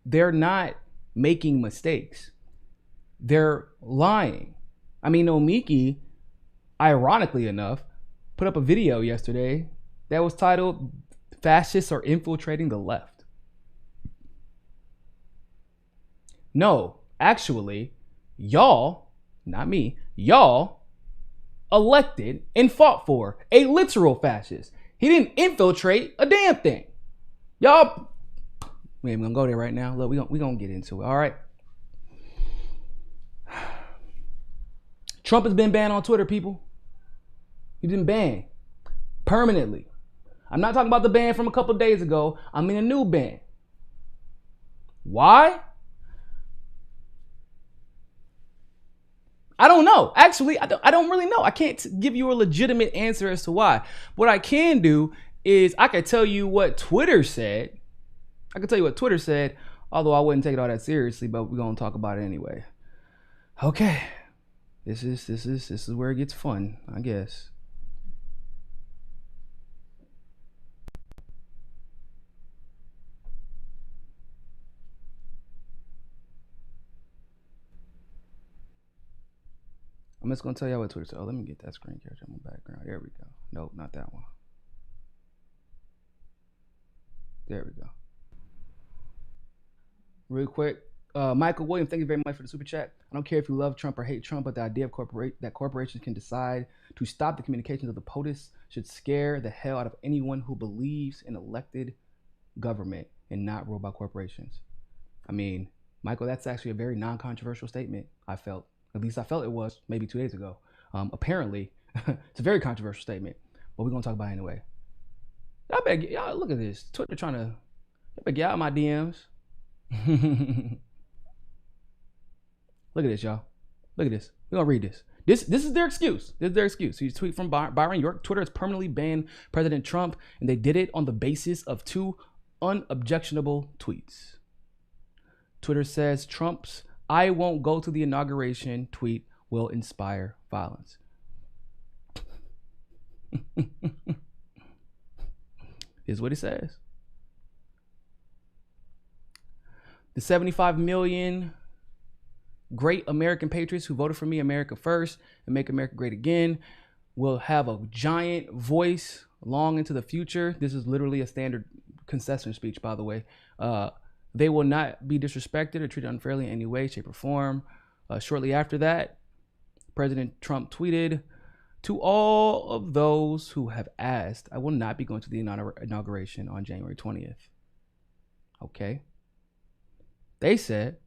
they're not making mistakes. They're lying. I mean, Omiki, ironically enough, put up a video yesterday that was titled "Fascists Are Infiltrating the Left." No, actually, y'all, not me, y'all elected and fought for a literal fascist. He didn't infiltrate a damn thing. Y'all, we ain't gonna go there right now. Look, we gonna get into it, all right? Trump has been banned on Twitter, people. He's been banned permanently. I'm not talking about the ban from a couple days ago. I mean a new ban. Why? I don't know. Actually, I don't really know. I can't give you a legitimate answer as to why. What I can do is I can tell you what Twitter said. Although I wouldn't take it all that seriously, but we're gonna talk about it anyway. Okay. This is where it gets fun, I guess. I'm just gonna tell you what Twitter said. Oh, let me get that screen capture on my background. There we go. Nope, not that one. There we go. Real quick, Michael Williams, thank you very much for the super chat. I don't care if you love Trump or hate Trump, but the idea of that corporations can decide to stop the communications of the POTUS should scare the hell out of anyone who believes in elected government and not ruled by corporations. I mean, Michael, that's actually a very non-controversial statement, I felt. At least I felt it was maybe 2 days ago. Apparently, it's a very controversial statement, but we're going to talk about it anyway. Y'all look at this. Twitter trying to get out of my DMs. Look at this, y'all. Look at this. We're going to read this. This is their excuse. This is their excuse. So you tweet from Byron York. Twitter has permanently banned President Trump, and they did it on the basis of 2 unobjectionable tweets. Twitter says Trump's "I won't go to the inauguration" tweet will inspire violence. Here's what it says. The 75 million great American patriots who voted for me, America first, and make America great again, will have a giant voice long into the future. This is literally a standard concession speech, by the way. They will not be disrespected or treated unfairly in any way, shape, or form. Shortly after that, President Trump tweeted, "To all of those who have asked, I will not be going to the inauguration on January 20th. Okay. They said,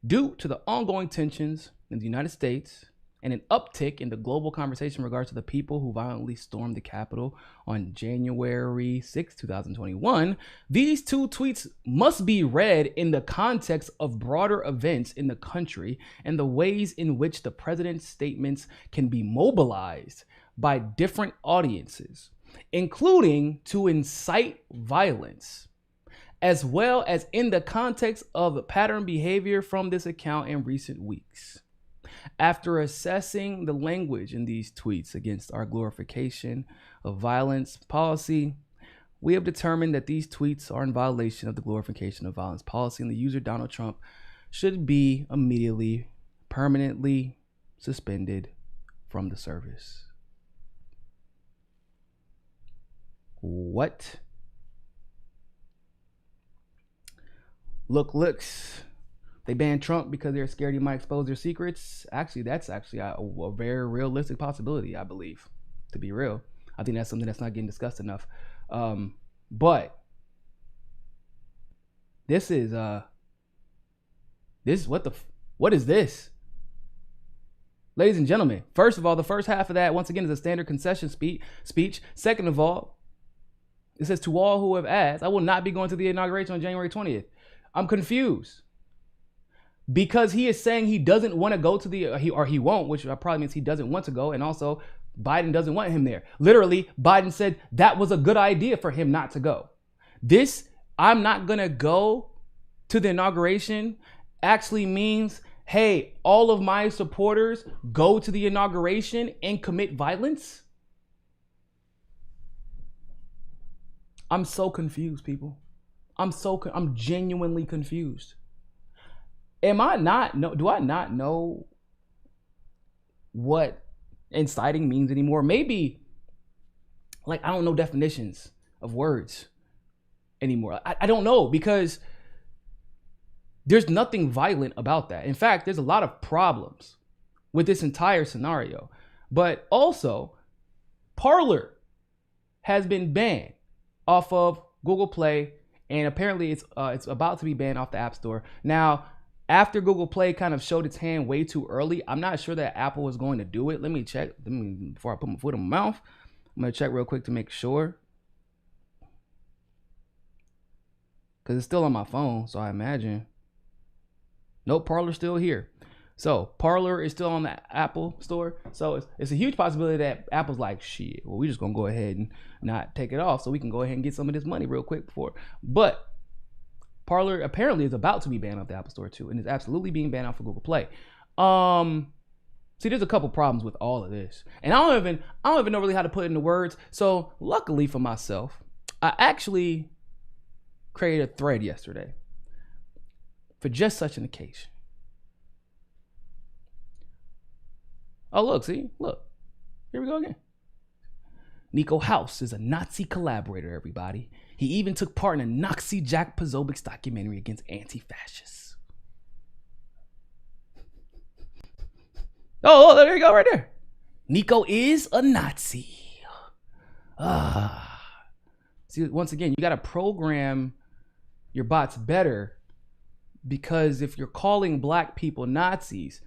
due to the ongoing tensions in the United States and an uptick in the global conversation in regards to the people who violently stormed the Capitol on January 6, 2021, these 2 tweets must be read in the context of broader events in the country and the ways in which the president's statements can be mobilized by different audiences, including to incite violence, as well as in the context of pattern behavior from this account in recent weeks. After assessing the language in these tweets against our glorification of violence policy, we have determined that these tweets are in violation of the glorification of violence policy, and the user, Donald Trump, should be immediately, permanently suspended from the service." What? Looks. They banned Trump because they're scared he might expose their secrets. Actually, that's a very realistic possibility, I believe, to be real. I think that's something that's not getting discussed enough. But this is what is this? Ladies and gentlemen, first of all, the first half of that, once again, is a standard concession speech. Second of all, it says, "To all who have asked, I will not be going to the inauguration on January 20th. I'm confused. Because he is saying he doesn't want to go to he won't, which probably means he doesn't want to go. And also Biden doesn't want him there. Literally, Biden said that was a good idea for him not to go. This, "I'm not going to go to the inauguration," actually means, hey, all of my supporters go to the inauguration and commit violence. I'm so confused, people. I'm genuinely confused. Am I not know? Do I not know what inciting means anymore? Maybe, like, I don't know definitions of words anymore. I don't know, because there's nothing violent about that. In fact, there's a lot of problems with this entire scenario. But also, Parler has been banned off of Google Play, and apparently it's about to be banned off the App Store. Now, after Google Play kind of showed its hand way too early, I'm not sure that Apple was going to do it. Let me check. Before I put my foot in my mouth, I'm going to check real quick to make sure. Because it's still on my phone, so I imagine. Nope, Parler's still here. So Parler is still on the Apple Store. So it's a huge possibility that Apple's like, shit, well, we're just going to go ahead and not take it off so we can go ahead and get some of this money real quick before. But Parler apparently is about to be banned off the Apple Store too, and is absolutely being banned off of Google Play. See, there's a couple problems with all of this, and I don't even know really how to put it into words. So luckily for myself, I actually created a thread yesterday for just such an occasion. Oh, look, see, look, here we go again. Niko House is a Nazi collaborator, everybody. He even took part in a Nazi Jack Pozobic's documentary against anti-fascists. Oh, there you go, right there. Niko is a Nazi. See, once again, you got to program your bots better, because if you're calling black people Nazis,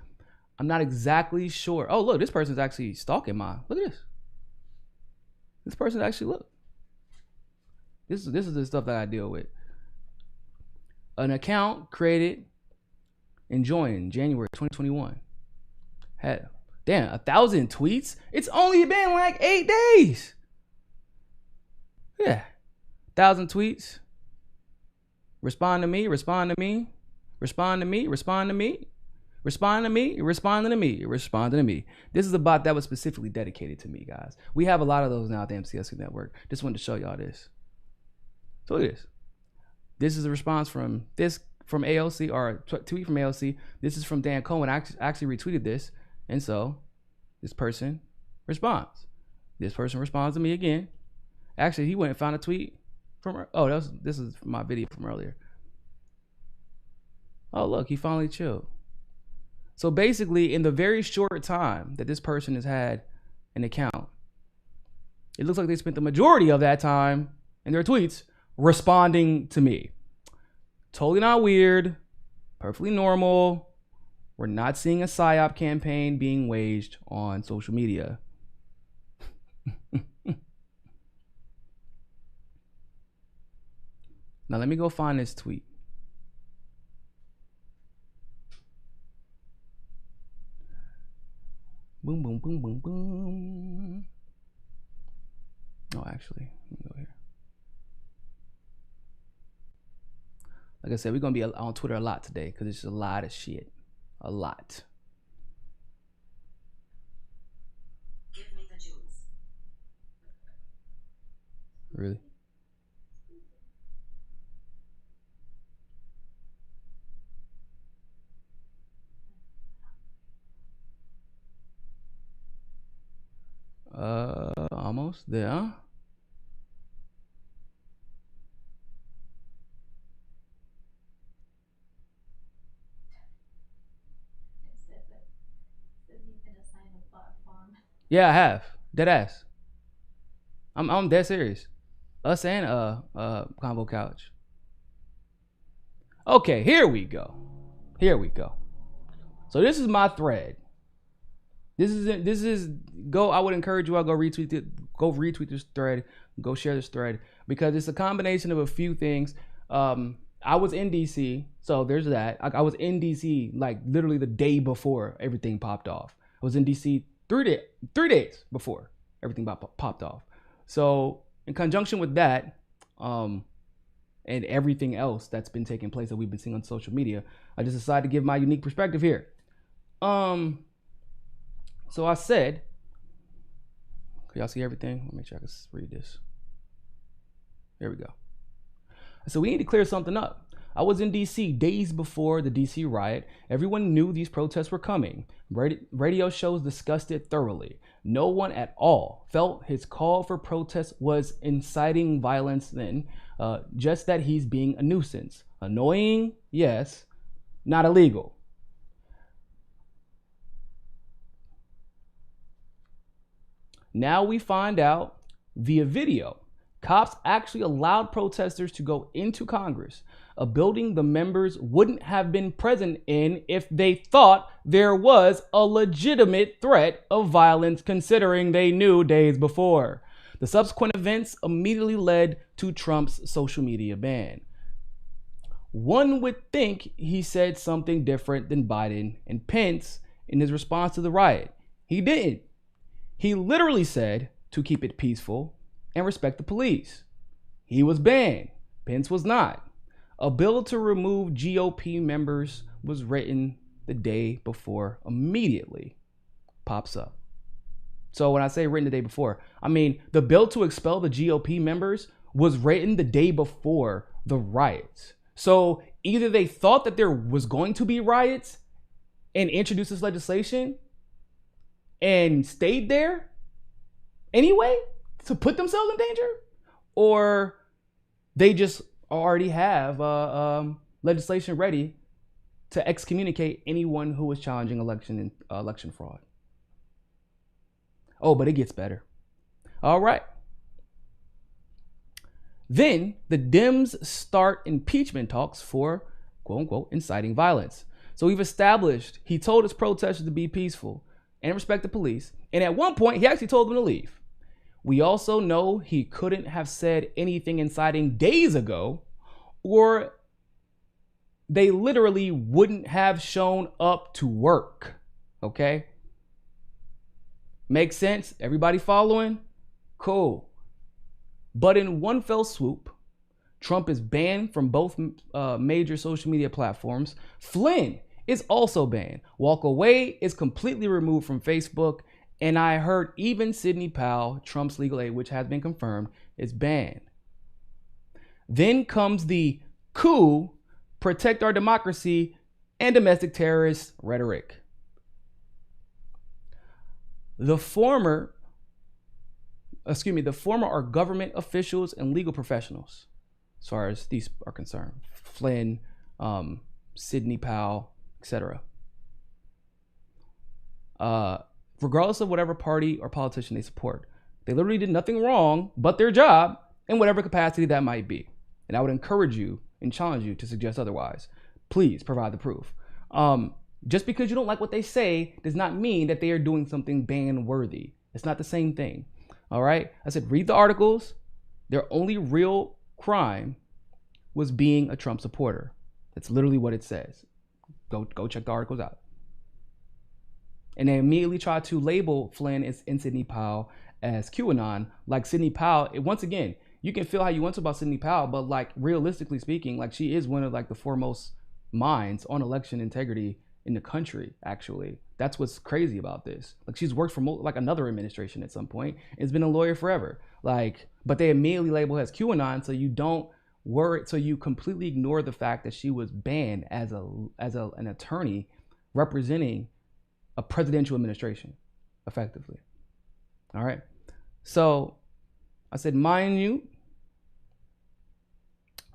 I'm not exactly sure. Oh, look, this person's actually stalking mine. Look at this. This person actually, look. This is the stuff that I deal with. An account created and joined January 2021. Had, damn, 1,000 tweets? It's only been like 8 days. Yeah. 1,000 tweets. Respond to me, respond to me, respond to me, respond to me. Respond to me, responding to me, responding to me. This is a bot that was specifically dedicated to me, guys. We have a lot of those now at the MCSC network. Just wanted to show y'all this. So look at this. This is a response from AOC, or a tweet from AOC. This is from Dan Cohen. I actually retweeted this. And so this person responds. This person responds to me again. Actually, he went and found a tweet from, this is my video from earlier. Oh, look, he finally chilled. So basically, in the very short time that this person has had an account, it looks like they spent the majority of that time in their tweets responding to me. Totally not weird, perfectly normal. We're not seeing a PSYOP campaign being waged on social media. Now let me go find this tweet. Boom, boom, boom, boom, boom. Oh, actually, let me go here. Like I said, we're going to be on Twitter a lot today because it's just a lot of shit. A lot. Give me the juice. Really? Almost there. Yeah, I have. Dead ass. I'm dead serious. Us and Convo Couch. Okay, here we go. Here we go. So this is my thread. This is go. I would encourage you all go retweet it. Go retweet this thread. Go share this thread because it's a combination of a few things. I was in DC, so there's that. I was in DC like literally the day before everything popped off. I was in DC 3 days before everything popped off. So in conjunction with that, and everything else that's been taking place that we've been seeing on social media, I just decided to give my unique perspective here. So I said, can y'all see everything? Let me make sure I can read this. Here we go. So we need to clear something up. I was in DC days before the DC riot. Everyone knew these protests were coming. Radio shows discussed it thoroughly. No one at all felt his call for protest was inciting violence then, just that he's being a nuisance. Annoying, yes, not illegal. Now we find out via video, cops actually allowed protesters to go into Congress, a building the members wouldn't have been present in if they thought there was a legitimate threat of violence, considering they knew days before. The subsequent events immediately led to Trump's social media ban. One would think he said something different than Biden and Pence in his response to the riot. He didn't. He literally said to keep it peaceful and respect the police. He was banned. Pence was not. A bill to remove GOP members was written the day before, immediately pops up. So when I say written the day before, I mean the bill to expel the GOP members was written the day before the riots. So either they thought that there was going to be riots and introduced this legislation and stayed there anyway to put themselves in danger, or they just already have legislation ready to excommunicate anyone who was challenging election fraud. Oh, but it gets better. All right. Then the Dems start impeachment talks for, quote unquote, inciting violence. So we've established he told his protesters to be peaceful and respect the police. And at one point, he actually told them to leave. We also know he couldn't have said anything inciting days ago, or they literally wouldn't have shown up to work. Okay? Makes sense? Everybody following? Cool. But in one fell swoop, Trump is banned from both major social media platforms. Flynn is also banned. Walk Away is completely removed from Facebook. And I heard even Sidney Powell, Trump's legal aid, which has been confirmed, is banned. Then comes the coup, protect our democracy, and domestic terrorist rhetoric. The former are government officials and legal professionals, as far as these are concerned. Flynn, Sidney Powell, etc. Regardless of whatever party or politician they support, they literally did nothing wrong but their job in whatever capacity that might be. And I would encourage you and challenge you to suggest otherwise. Please provide the proof. Just because you don't like what they say does not mean that they are doing something ban-worthy. It's not the same thing. All right? I said, read the articles. Their only real crime was being a Trump supporter. That's literally what it says. Go check the articles out. And they immediately try to label Flynn and Sidney Powell as QAnon. Like Sidney Powell, once again, you can feel how you want to about Sidney Powell, but like realistically speaking, like she is one of like the foremost minds on election integrity in the country, actually. That's what's crazy about this. Like she's worked for like another administration at some point and has been a lawyer forever. Like, but they immediately label her as QAnon, so you don't worry, so you completely ignore the fact that she was banned as an attorney representing a presidential administration, effectively. All right. So I said, mind you,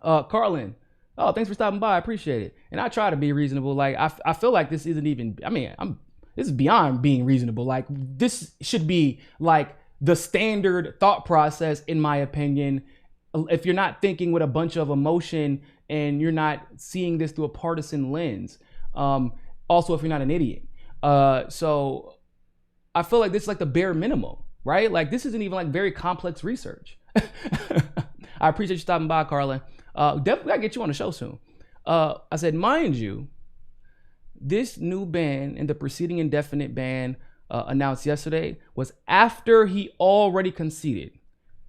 Carlin, oh, thanks for stopping by. I appreciate it. And I try to be reasonable. Like, I feel like this isn't even, this is beyond being reasonable. Like, this should be like the standard thought process, in my opinion. If you're not thinking with a bunch of emotion and you're not seeing this through a partisan lens. Also, if you're not an idiot. So I feel like this is like the bare minimum, right? Like this isn't even like very complex research. I appreciate you stopping by, Carlin. Definitely gotta get you on the show soon. I said, mind you, this new ban and the preceding indefinite ban announced yesterday was after he already conceded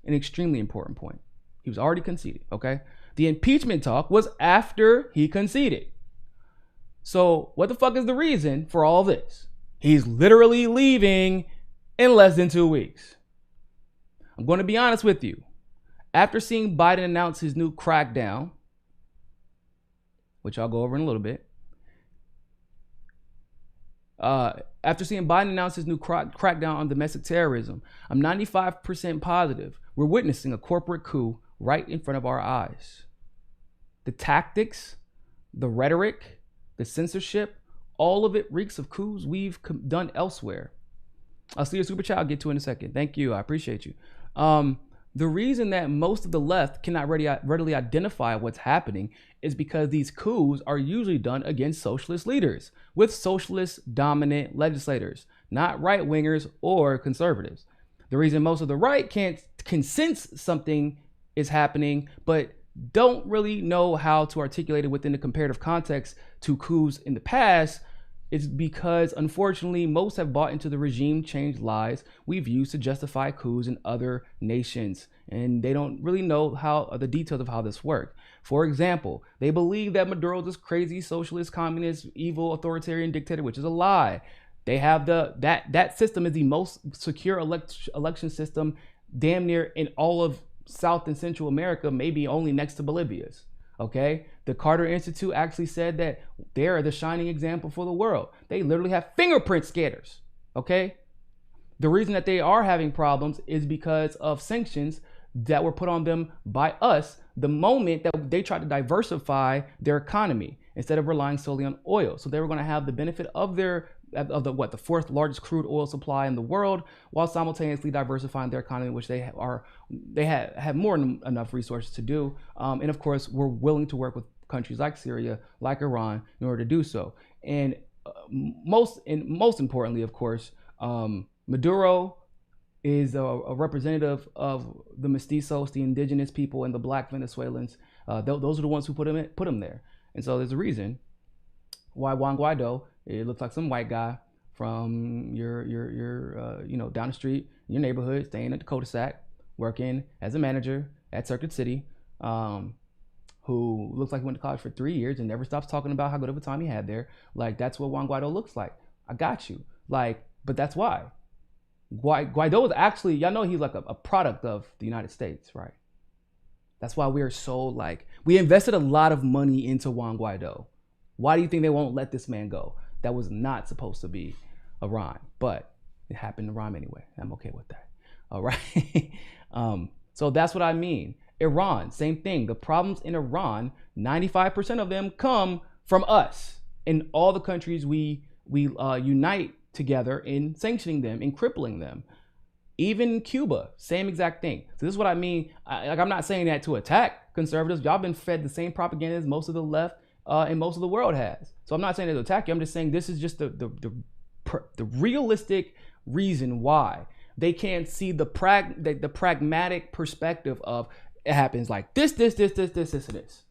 an extremely important point. He was already conceded, okay? The impeachment talk was after he conceded. So what the fuck is the reason for all this? He's literally leaving in less than 2 weeks. I'm going to be honest with you. After seeing Biden announce his new crackdown, which I'll go over in a little bit, after seeing Biden announce his new crackdown on domestic terrorism, I'm 95% positive we're witnessing a corporate coup right in front of our eyes. The tactics, the rhetoric, the censorship, all of it reeks of coups we've done elsewhere. I'll see your super chat. I'll get to it in a second. Thank you. I appreciate you. The reason that most of the left cannot readily identify what's happening is because these coups are usually done against socialist leaders with socialist dominant legislators, not right wingers or conservatives. The reason most of the right can sense something is happening, but don't really know how to articulate it within the comparative context to coups in the past is because, unfortunately, most have bought into the regime change lies we've used to justify coups in other nations, and they don't really know the details of how this works. For example, they believe that Maduro is this crazy socialist, communist, evil, authoritarian dictator, which is a lie. They have that system is the most secure election system damn near in all of South and Central America, maybe only next to Bolivia's. Okay, the Carter Institute actually said that they're the shining example for the world. They literally have fingerprint scanners. Okay, the reason that they are having problems is because of sanctions that were put on them by us the moment that they tried to diversify their economy instead of relying solely on oil. So they were going to have the benefit of the fourth largest crude oil supply in the world, while simultaneously diversifying their economy, which they have more than enough resources to do. And of course, we're willing to work with countries like Syria, like Iran, in order to do so. And most importantly, of course, Maduro is a representative of the mestizos, the indigenous people, and the black Venezuelans. Those are the ones who put him there. And so there's a reason why Juan Guaido, it looks like some white guy from your down the street in your neighborhood, staying at the cul-de-sac, working as a manager at Circuit City, who looks like he went to college for 3 years and never stops talking about how good of a time he had there. Like, that's what Juan Guaido looks like. I got you. Like, but that's why. Guaido is actually, y'all know he's like a product of the United States, right? That's why we are so we invested a lot of money into Juan Guaido. Why do you think they won't let this man go? That was not supposed to be a rhyme, but it happened to rhyme anyway. I'm okay with that. All right. So that's what I mean. Iran, same thing. The problems in Iran, 95% of them come from us and all the countries we unite together in sanctioning them and crippling them. Even Cuba, same exact thing. So this is what I mean. I'm not saying that to attack conservatives. Y'all been fed the same propaganda as most of the left and most of the world has. So I'm not saying that to attack you. I'm just saying this is just the realistic reason why they can't see the pragmatic perspective of it happens like this, and this.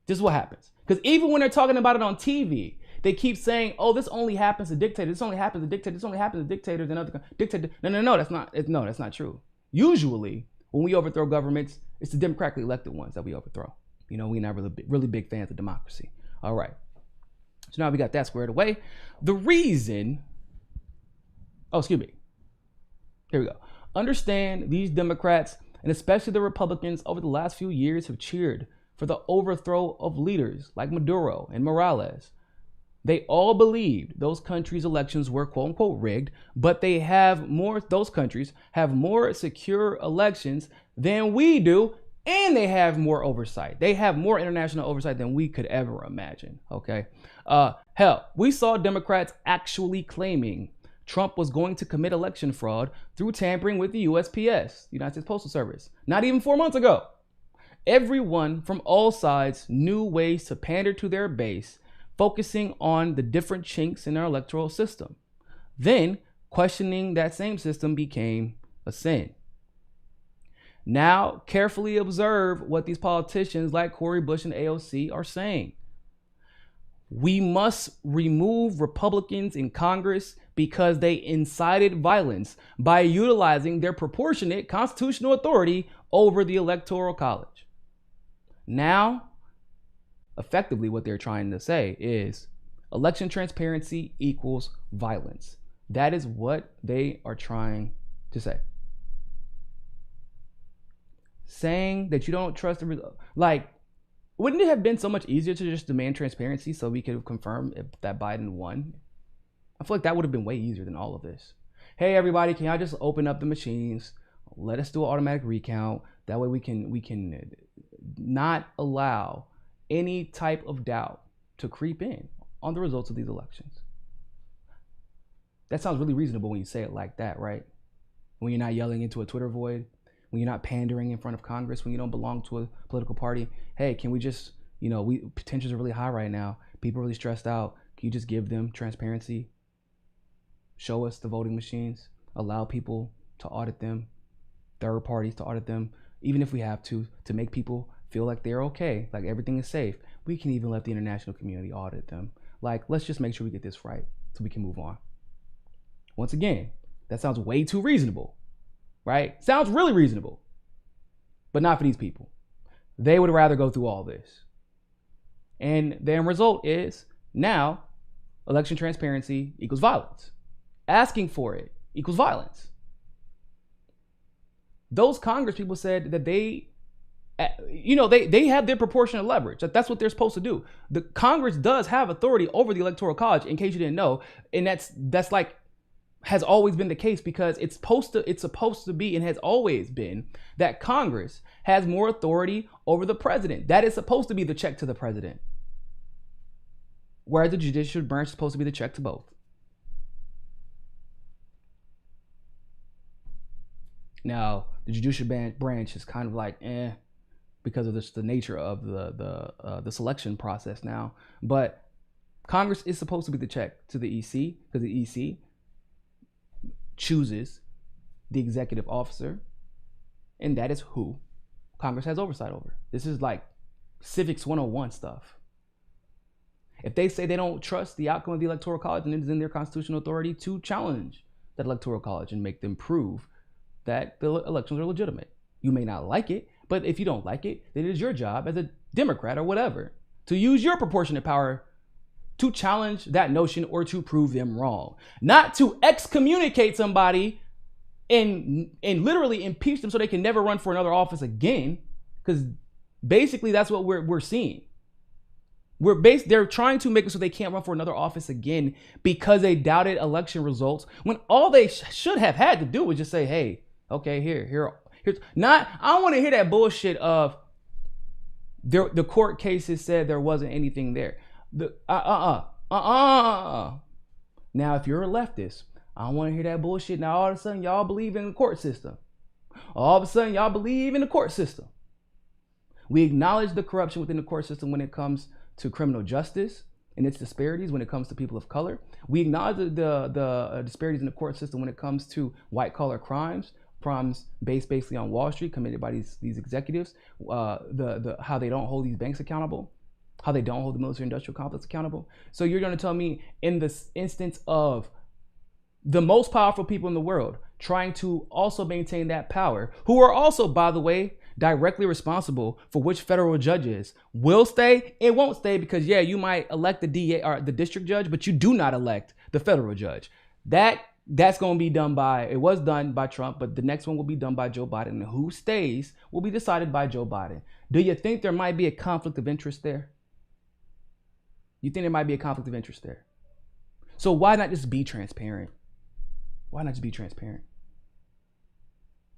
This is what happens. Because even when they're talking about it on TV, they keep saying, "Oh, this only happens to dictators. This only happens to dictators. This only happens to dictators and other dictators." No, that's not true. Usually, when we overthrow governments, it's the democratically elected ones that we overthrow. You know, we're not really big fans of democracy. All right. So now we got that squared away. The reason, excuse me. Here we go. Understand these Democrats and especially the Republicans over the last few years have cheered for the overthrow of leaders like Maduro and Morales. They all believed those countries' elections were quote unquote rigged, but those countries have more secure elections than we do, and they have more oversight. They have more international oversight than we could ever imagine. Okay. Hell, we saw Democrats actually claiming Trump was going to commit election fraud through tampering with the USPS, United States Postal Service, not even 4 months ago. Everyone from all sides knew ways to pander to their base, focusing on the different chinks in our electoral system. Then, questioning that same system became a sin. Now, carefully observe what these politicians like Cori Bush and AOC are saying. We must remove Republicans in Congress because they incited violence by utilizing their proportionate constitutional authority over the Electoral College. Now, effectively what they're trying to say is election transparency equals violence. That is what they are trying to say. saying that you don't trust the result. Like, wouldn't it have been so much easier to just demand transparency so we could confirm if that Biden won? I feel like that would have been way easier than all of this. Hey, everybody, can y'all just open up the machines? Let us do an automatic recount. That way we can not allow any type of doubt to creep in on the results of these elections. That sounds really reasonable when you say it like that, right? When you're not yelling into a Twitter void, when you're not pandering in front of Congress, when you don't belong to a political party. Hey, can we just, tensions are really high right now. People are really stressed out. Can you just give them transparency? Show us the voting machines. Allow people to audit them. Third parties to audit them. Even if we have to make people feel like they're okay, like everything is safe. We can even let the international community audit them. Like, let's just make sure we get this right so we can move on. Once again, that sounds way too reasonable, right? Sounds really reasonable, but not for these people. They would rather go through all this. And the end result is now election transparency equals violence. Asking for it equals violence. Those Congress people said that they have their proportionate leverage. That's what they're supposed to do. The Congress does have authority over the Electoral College, in case you didn't know. And that's like has always been the case, because it's supposed to be and has always been that Congress has more authority over the president. That is supposed to be the check to the president. Whereas the judicial branch is supposed to be the check to both. Now, the judicial branch is kind of like, because of the nature of the selection process now. But Congress is supposed to be the check to the EC, because the EC chooses the executive officer, and that is who Congress has oversight over. This is like civics 101 stuff. If they say they don't trust the outcome of the Electoral College, then it is in their constitutional authority to challenge that Electoral College and make them prove that the elections are legitimate. You may not like it, but if you don't like it, then it is your job as a Democrat or whatever to use your proportionate power to challenge that notion or to prove them wrong. Not to excommunicate somebody and literally impeach them so they can never run for another office again, because basically that's what we're seeing. They're trying to make it so they can't run for another office again because they doubted election results, when all they should have had to do was just say, hey, okay, here's not, I don't want to hear that bullshit of the court cases said there wasn't anything there. Now, if you're a leftist, I don't want to hear that bullshit. Now, all of a sudden, y'all believe in the court system. All of a sudden, y'all believe in the court system. We acknowledge the corruption within the court system when it comes to criminal justice and its disparities when it comes to people of color. We acknowledge the disparities in the court system when it comes to white collar crimes based basically on Wall Street committed by these executives, how they don't hold these banks accountable, how they don't hold the military industrial complex accountable. So you're going to tell me, in this instance of the most powerful people in the world trying to also maintain that power, who are also, by the way, directly responsible for which federal judges will stay and won't stay, because you might elect the DA or the district judge, but you do not elect the federal judge. That's going to be done it was done by Trump, but the next one will be done by Joe Biden. And who stays will be decided by Joe Biden. Do you think there might be a conflict of interest there? You think there might be a conflict of interest there? So why not just be transparent? Why not just be transparent?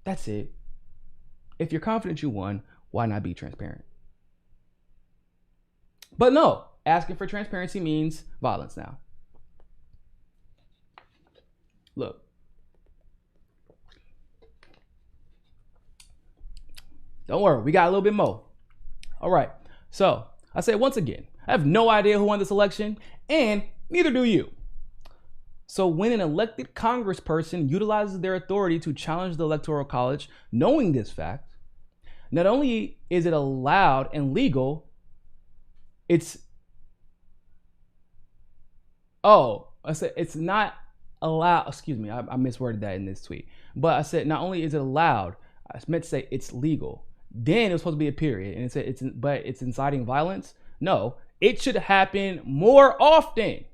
That's it. If you're confident you won, why not be transparent? But no, asking for transparency means violence now. Look. Don't worry, we got a little bit more. All right. So I say once again, I have no idea who won this election, and neither do you. So when an elected congressperson utilizes their authority to challenge the Electoral College, knowing this fact, not only is it allowed and legal, it's not allowed. Excuse me, I misworded that in this tweet. But I said not only is it allowed, I meant to say it's legal. Then it was supposed to be a period, and it said it's inciting violence. No, it should happen more often,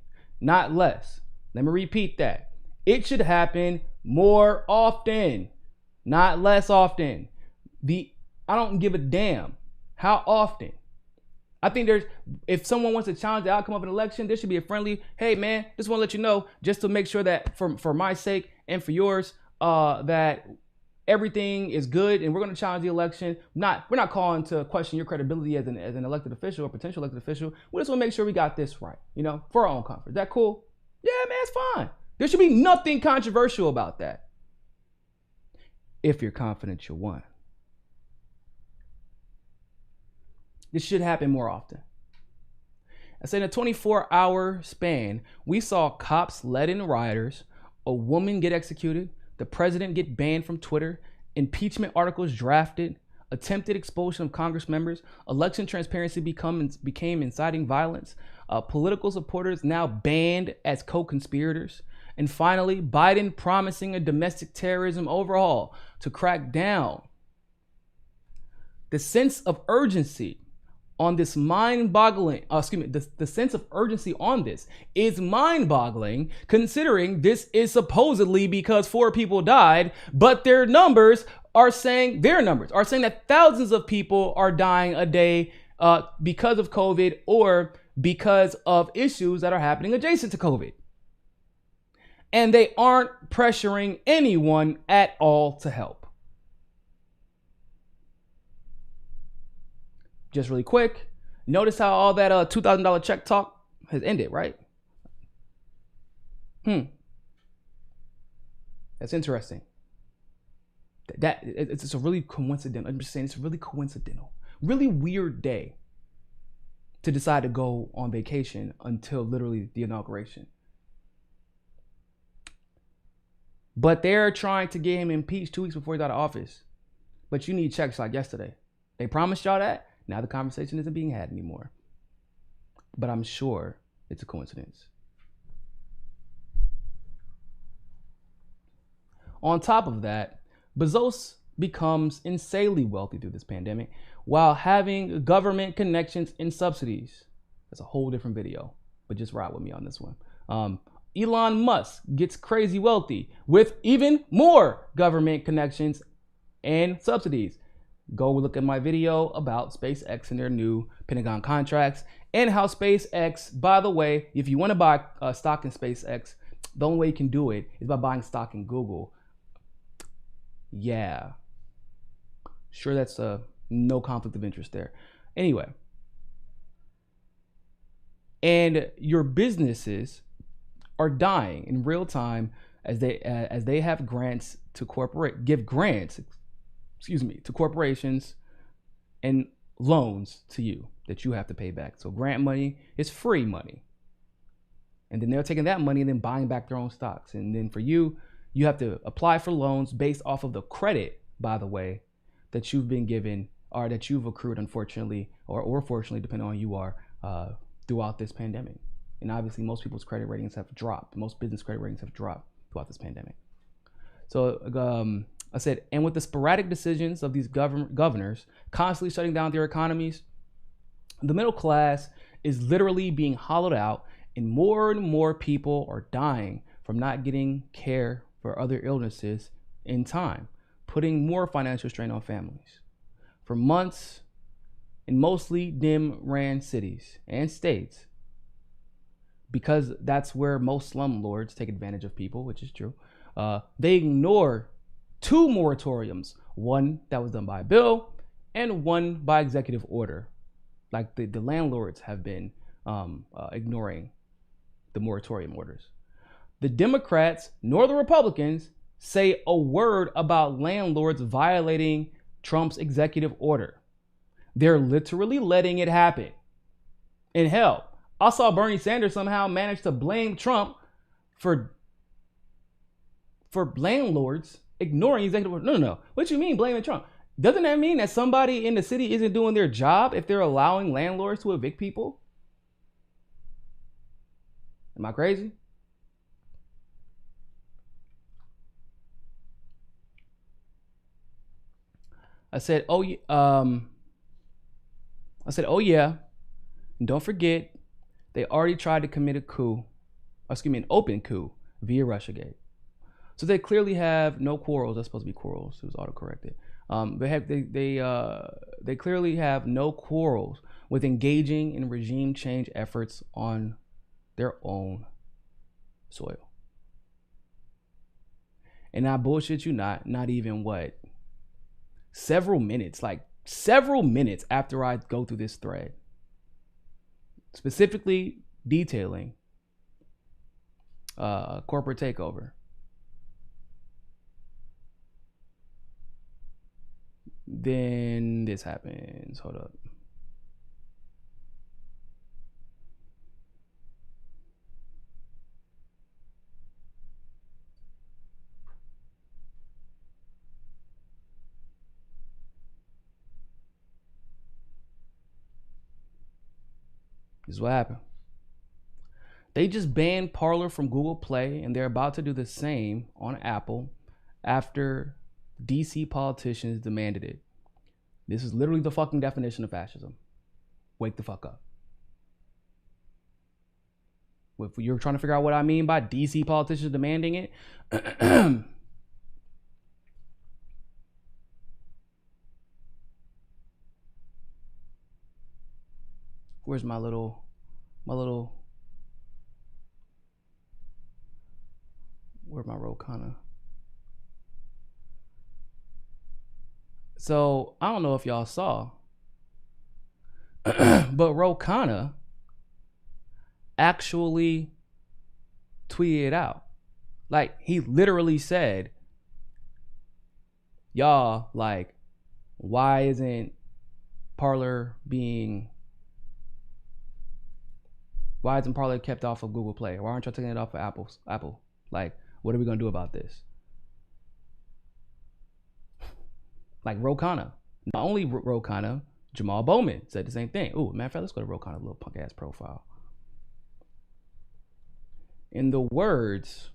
not less. Let me repeat that. It should happen more often, not less often. I don't give a damn how often. I think if someone wants to challenge the outcome of an election, there should be a friendly, hey man, just want to let you know, just to make sure that for my sake and for yours, that everything is good and we're going to challenge the election. We're not calling to question your credibility as an elected official or potential elected official. We just want to make sure we got this right, for our own comfort. Is that cool? Yeah, man, it's fine. There should be nothing controversial about that. If you're confident you'll win. This should happen more often. I said in a 24-hour span, we saw cops let in rioters, a woman get executed, the president get banned from Twitter, impeachment articles drafted, attempted expulsion of Congress members, election transparency became inciting violence, political supporters now banned as co-conspirators, and finally, Biden promising a domestic terrorism overhaul to crack down. The sense of urgency on this the sense of urgency on this is mind-boggling, considering this is supposedly because 4 people died, but their numbers are saying that thousands of people are dying a day because of COVID or because of issues that are happening adjacent to COVID. And they aren't pressuring anyone at all to help. Just really quick, notice how all that $2,000 check talk has ended, right? That's interesting. It's a really coincidental. I'm just saying it's really coincidental. Really weird day to decide to go on vacation until literally the inauguration. But they're trying to get him impeached 2 weeks before he's out of office. But you need checks like yesterday. They promised y'all that. Now the conversation isn't being had anymore. But I'm sure it's a coincidence. On top of that, Bezos becomes insanely wealthy through this pandemic while having government connections and subsidies. That's a whole different video, but just ride with me on this one. Elon Musk gets crazy wealthy with even more government connections and subsidies. Go look at my video about SpaceX and their new Pentagon contracts and how SpaceX, by the way, if you want to buy stock in SpaceX, the only way you can do it is by buying stock in Google. Yeah. Sure, that's no conflict of interest there. Anyway. And your businesses are dying in real time as they have grants to to corporations and loans to you that you have to pay back. So grant money is free money. And then they're taking that money and then buying back their own stocks. And then for you, you have to apply for loans based off of the credit, by the way, that you've been given or that you've accrued, unfortunately, or fortunately, depending on who you are, throughout this pandemic. And obviously, most people's credit ratings have dropped. Most business credit ratings have dropped throughout this pandemic. So I said, and with the sporadic decisions of these governors constantly shutting down their economies, the middle class is literally being hollowed out, and more people are dying from not getting care for other illnesses in time, putting more financial strain on families. For months, in mostly Dem-ran cities and states, because that's where most slumlords take advantage of people, which is true, they ignore 2 moratoriums, one that was done by a bill and one by executive order. Like the landlords have been ignoring the moratorium orders. The Democrats nor the Republicans say a word about landlords violating Trump's executive order. They're literally letting it happen. And hell, I saw Bernie Sanders somehow manage to blame Trump for landlords ignoring executive order. No. What you mean blaming Trump? Doesn't that mean that somebody in the city isn't doing their job if they're allowing landlords to evict people? Am I crazy? I said, oh yeah. And don't forget, they already tried to commit an open coup via Russiagate. So they clearly have no quarrels. That's supposed to be quarrels. It was autocorrected. They clearly have no quarrels with engaging in regime change efforts on their own soil. And I bullshit you not even what? Several minutes after I go through this thread, specifically detailing corporate takeover, then this happens. Hold up. This is what happened. They just banned Parler from Google Play, and they're about to do the same on Apple after DC politicians demanded it. This is literally the fucking definition of fascism. Wake the fuck up. If you're trying to figure out what I mean by DC politicians demanding it, where's my little where's my Rokana? So I don't know if y'all saw, but Rokana actually tweeted it out. Like, he literally said, y'all, like, why isn't Parler kept off of Google Play? Why aren't y'all taking it off of Apple? Like, what are we gonna do about this? Like, Rokana. Not only Rokana, Jamal Bowman said the same thing. Ooh, matter of fact, let's go to Rokana's little punk ass profile. In the words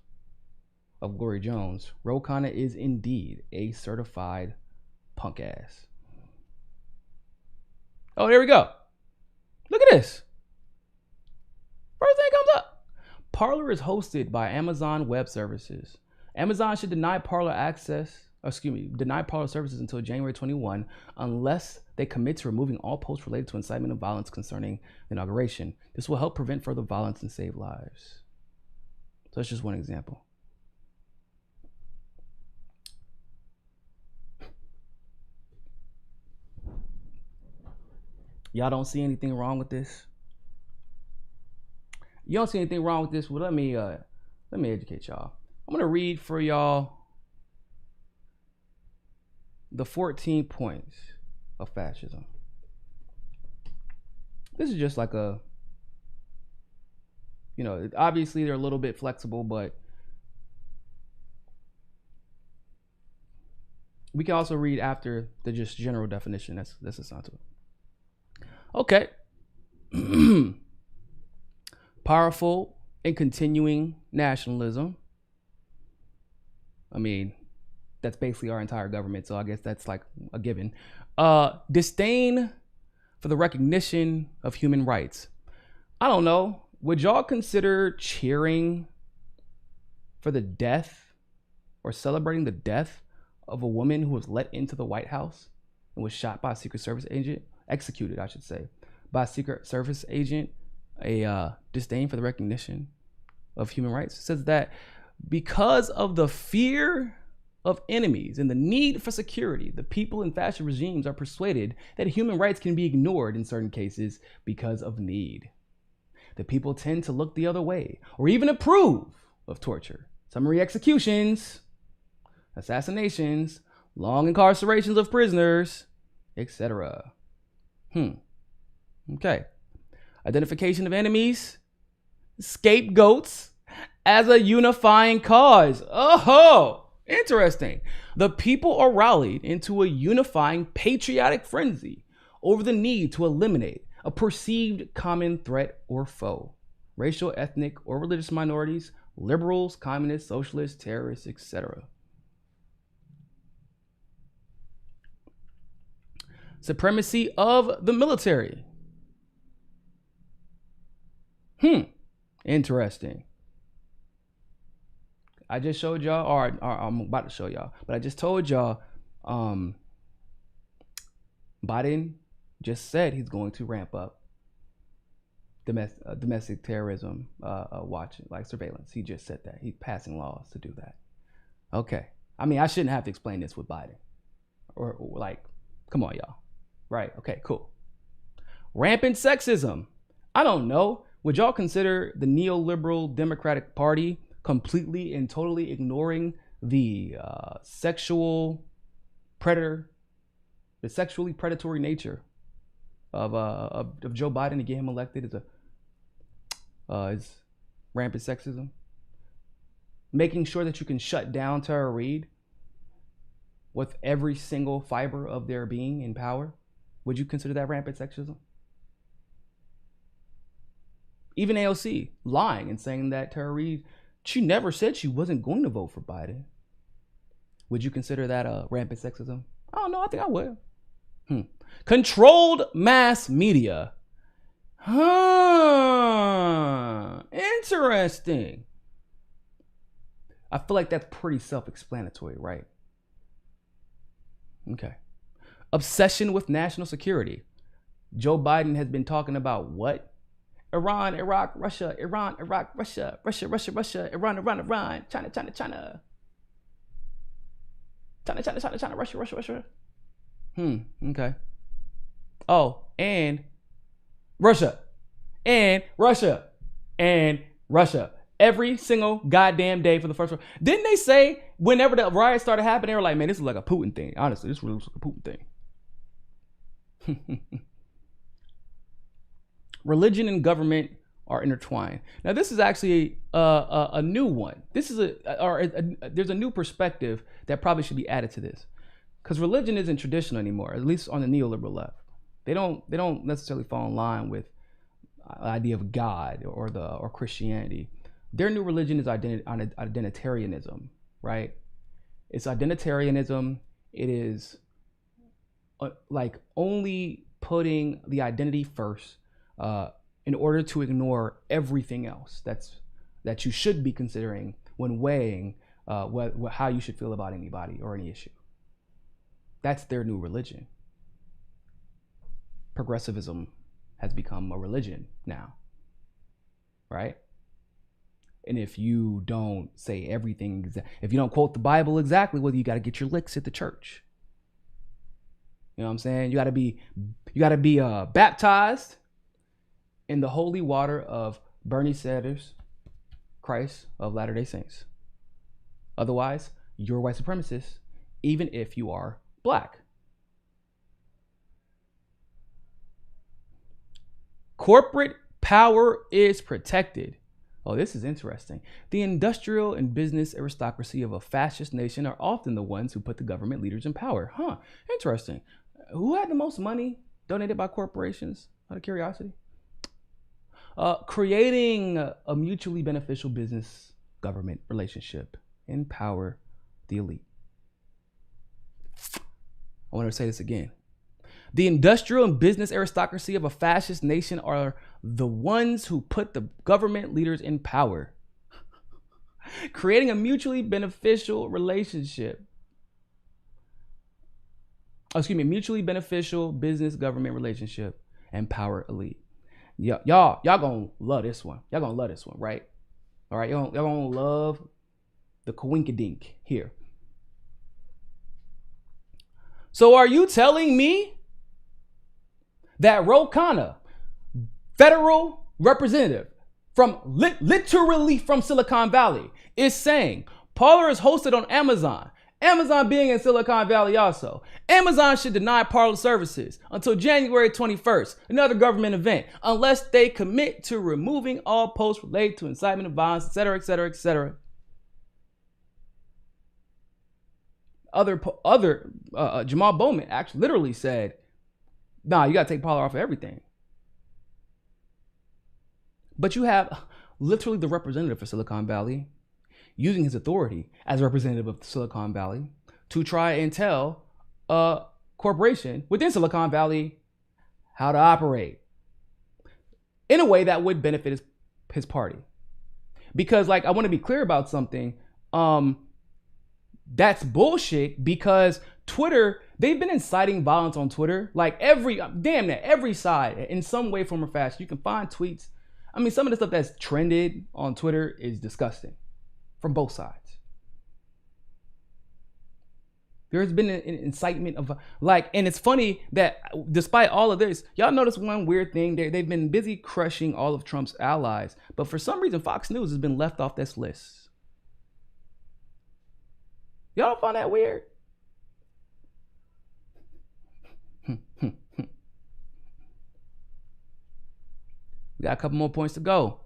of Glory Jones, Rokana is indeed a certified punk ass. Oh, there we go. Look at this. First thing comes up. Parler is hosted by Amazon Web Services. Amazon should deny Parler services until January 21 unless they commit to removing all posts related to incitement of violence concerning the inauguration. This will help prevent further violence and save lives. So that's just one example. Y'all don't see anything wrong with this? You don't see anything wrong with this? Well, let me educate y'all. I'm gonna read for y'all the 14 points of fascism. This is just like a, obviously they're a little bit flexible, but we can also read after the just general definition. That's assigned to it. Okay. Powerful and continuing nationalism. I mean, that's basically our entire government, so I guess that's like a given. Disdain for the recognition of human rights. I don't know. Would y'all consider cheering for the death or celebrating the death of a woman who was let into the White House and was shot by a Secret Service agent? Executed, I should say, by a Secret Service agent. A disdain for the recognition of human rights. It says that because of the fear of enemies and the need for security, the people in fascist regimes are persuaded that human rights can be ignored in certain cases because of need. The people tend to look the other way or even approve of torture, summary executions, assassinations, long incarcerations of prisoners, etc. Okay. Identification of enemies, scapegoats as a unifying cause. Oh, interesting. The people are rallied into a unifying patriotic frenzy over the need to eliminate a perceived common threat or foe. Racial, ethnic, or religious minorities, liberals, communists, socialists, terrorists, etc. Supremacy of the military. Interesting. I just showed y'all, or I'm about to show y'all, but I just told y'all Biden just said he's going to ramp up domestic terrorism watching, like surveillance. He just said that. He's passing laws to do that. Okay. I mean, I shouldn't have to explain this with Biden. Or like, come on, y'all. Right. Okay, cool. Rampant sexism. I don't know. Would y'all consider the neoliberal Democratic Party completely and totally ignoring the sexually predatory nature of Joe Biden to get him elected is rampant sexism? Making sure that you can shut down Tara Reade with every single fiber of their being in power. Would you consider that rampant sexism? Even AOC lying and saying that Tara Reade, she never said she wasn't going to vote for Biden. Would you consider that a rampant sexism? I don't know. I think I would. Controlled mass media. Interesting. I feel like that's pretty self-explanatory, right? Okay. Obsession with national security. Joe Biden has been talking about what? Iran, Iraq, Russia, Iran, Iraq, Russia, Russia, Russia, Russia, Iran, Iran, Iran, China, China, China. China, China, China, China, Russia, Russia, Russia. Okay. Oh, and Russia. And Russia. And Russia. Every single goddamn day for the first one. Didn't they say whenever the riots started happening, they were like, man, this is like a Putin thing. Honestly, this really looks like a Putin thing. Religion and government are intertwined. Now, this is actually a new one. This is there's a new perspective that probably should be added to this, because religion isn't traditional anymore, at least on the neoliberal left. They don't necessarily fall in line with the idea of God or Christianity. Their new religion is identitarianism, right? It's identitarianism. It is like only putting the identity first in order to ignore everything else that you should be considering when weighing how you should feel about anybody or any issue. That's their new religion. Progressivism has become a religion now, right? And if you don't say everything, if you don't quote the Bible exactly, well, you got to get your licks at the church. You know what I'm saying? You got to be baptized in the holy water of Bernie Sanders, Christ of Latter-day Saints. Otherwise, you're a white supremacist, even if you are black. Corporate power is protected. Oh, this is interesting. The industrial and business aristocracy of a fascist nation are often the ones who put the government leaders in power. Interesting. Who had the most money donated by corporations, out of curiosity? Creating a mutually beneficial business-government relationship. Empower the elite. I want to say this again. The industrial and business aristocracy of a fascist nation are the ones who put the government leaders in power. Creating a mutually beneficial relationship. Mutually beneficial business-government relationship. Empower elite. Y'all gonna love this one. Y'all gonna love this one, right? All right, y'all gonna love the coinkadink here. So are you telling me that Ro Khanna, federal representative from literally from Silicon Valley, is saying Parler is hosted on Amazon, Amazon being in Silicon Valley also. Amazon should deny Parler services until January 21st, another government event, unless they commit to removing all posts related to incitement of violence, etc., etc., etc. Jamal Bowman actually literally said, nah, you got to take Parler off of everything. But you have literally the representative for Silicon Valley using his authority as representative of Silicon Valley to try and tell a corporation within Silicon Valley how to operate in a way that would benefit his party. Because, like, I want to be clear about something. That's bullshit, because Twitter They've been inciting violence on Twitter. Like every side in some way, form, or fashion. You can find tweets. I mean, some of the stuff that's trended on Twitter is disgusting from both sides. There's been an incitement of and it's funny that despite all of this, y'all notice one weird thing. They've been busy crushing all of Trump's allies, but for some reason, Fox News has been left off this list. Y'all don't find that weird? We got a couple more points to go.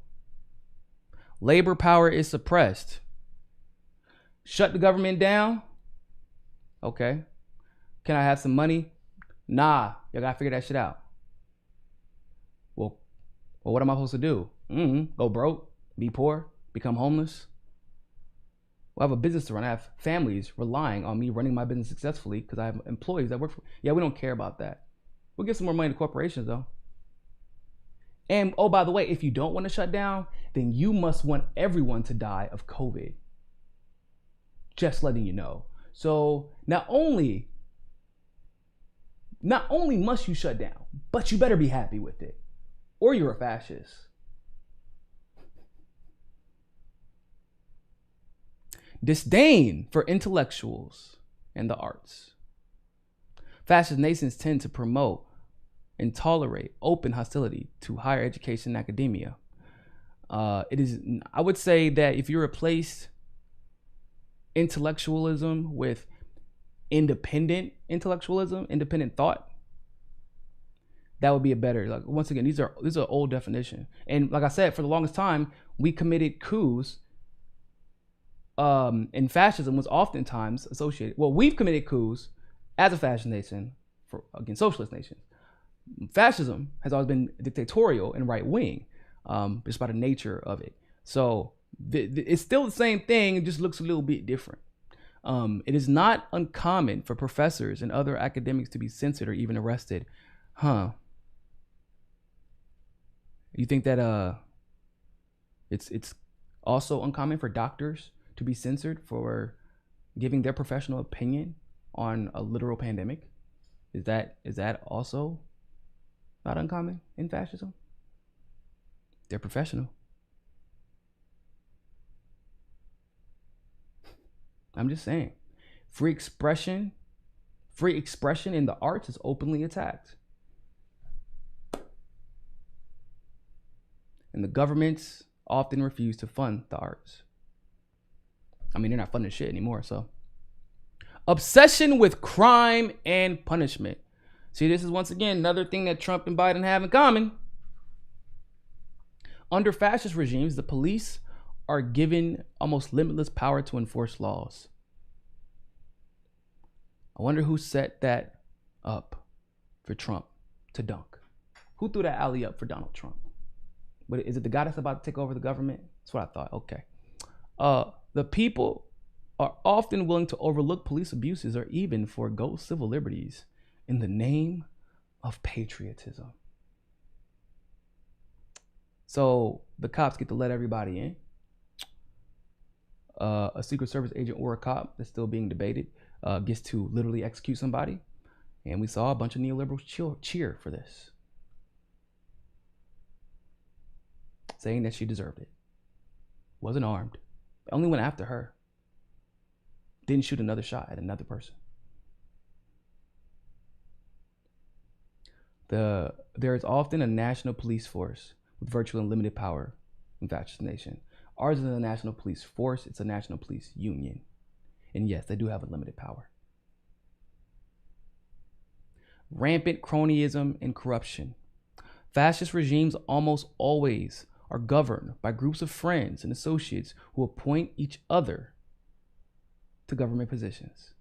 Labor power is suppressed. Shut the government down. Okay. Can I have some money? Nah, y'all gotta figure that shit out. Well, what am I supposed to do? Go broke, be poor, become homeless? Well, I have a business to run. I have families relying on me running my business successfully because I have employees that work for me. Yeah, we don't care about that. We'll give some more money to corporations though. And oh, by the way, if you don't want to shut down, then you must want everyone to die of COVID. Just letting you know. So not only must you shut down, but you better be happy with it, or you're a fascist. Disdain for intellectuals and the arts. Fascist nations tend to promote and tolerate open hostility to higher education and academia. I would say that if you replace intellectualism with independent intellectualism, independent thought, that would be a better, like, once again, these are old definition. And like I said, for the longest time, we committed coups, and fascism was oftentimes associated. Well, we've committed coups as a fascist nation against socialist nations. Fascism has always been dictatorial and right wing, just by the nature of it. So it's still the same thing. It just looks a little bit different. It is not uncommon for professors and other academics to be censored or even arrested. You think that it's also uncommon for doctors to be censored for giving their professional opinion on a literal pandemic? Is that also not uncommon in fascism? They're professional. I'm just saying, free expression in the arts is openly attacked. And the governments often refuse to fund the arts. I mean, they're not funding shit anymore, so. Obsession with crime and punishment. See, this is once again another thing that Trump and Biden have in common. Under fascist regimes, the police are given almost limitless power to enforce laws. I wonder who set that up for Trump to dunk. Who threw that alley up for Donald Trump? But is it the guy that's about to take over the government? That's what I thought. Okay. The people are often willing to overlook police abuses or even forego civil liberties in the name of patriotism. So the cops get to let everybody in. A Secret Service agent or a cop that's still being debated gets to literally execute somebody. And we saw a bunch of neoliberals cheer for this, saying that she deserved it. Wasn't armed. Only went after her. Didn't shoot another shot at another person. There is often a national police force with virtual and limited power in fascist nation. Ours is a national police force. It's a national police union. And yes, they do have a limited power. Rampant cronyism and corruption. Fascist regimes almost always are governed by groups of friends and associates who appoint each other to government positions.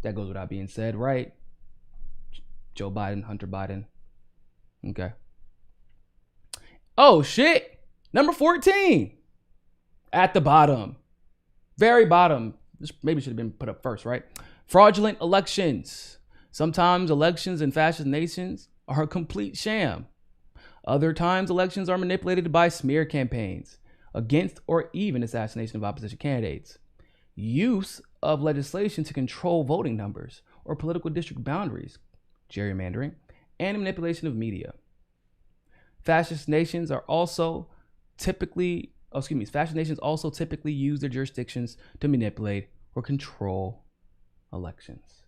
That goes without being said, right? Joe Biden, Hunter Biden. Okay. Oh, shit. Number 14. At the bottom. Very bottom. This maybe should have been put up first, right? Fraudulent elections. Sometimes elections in fascist nations are a complete sham. Other times elections are manipulated by smear campaigns against or even assassination of opposition candidates. use of legislation to control voting numbers or political district boundaries, gerrymandering, and manipulation of media. Fascist nations also typically use their jurisdictions to manipulate or control elections.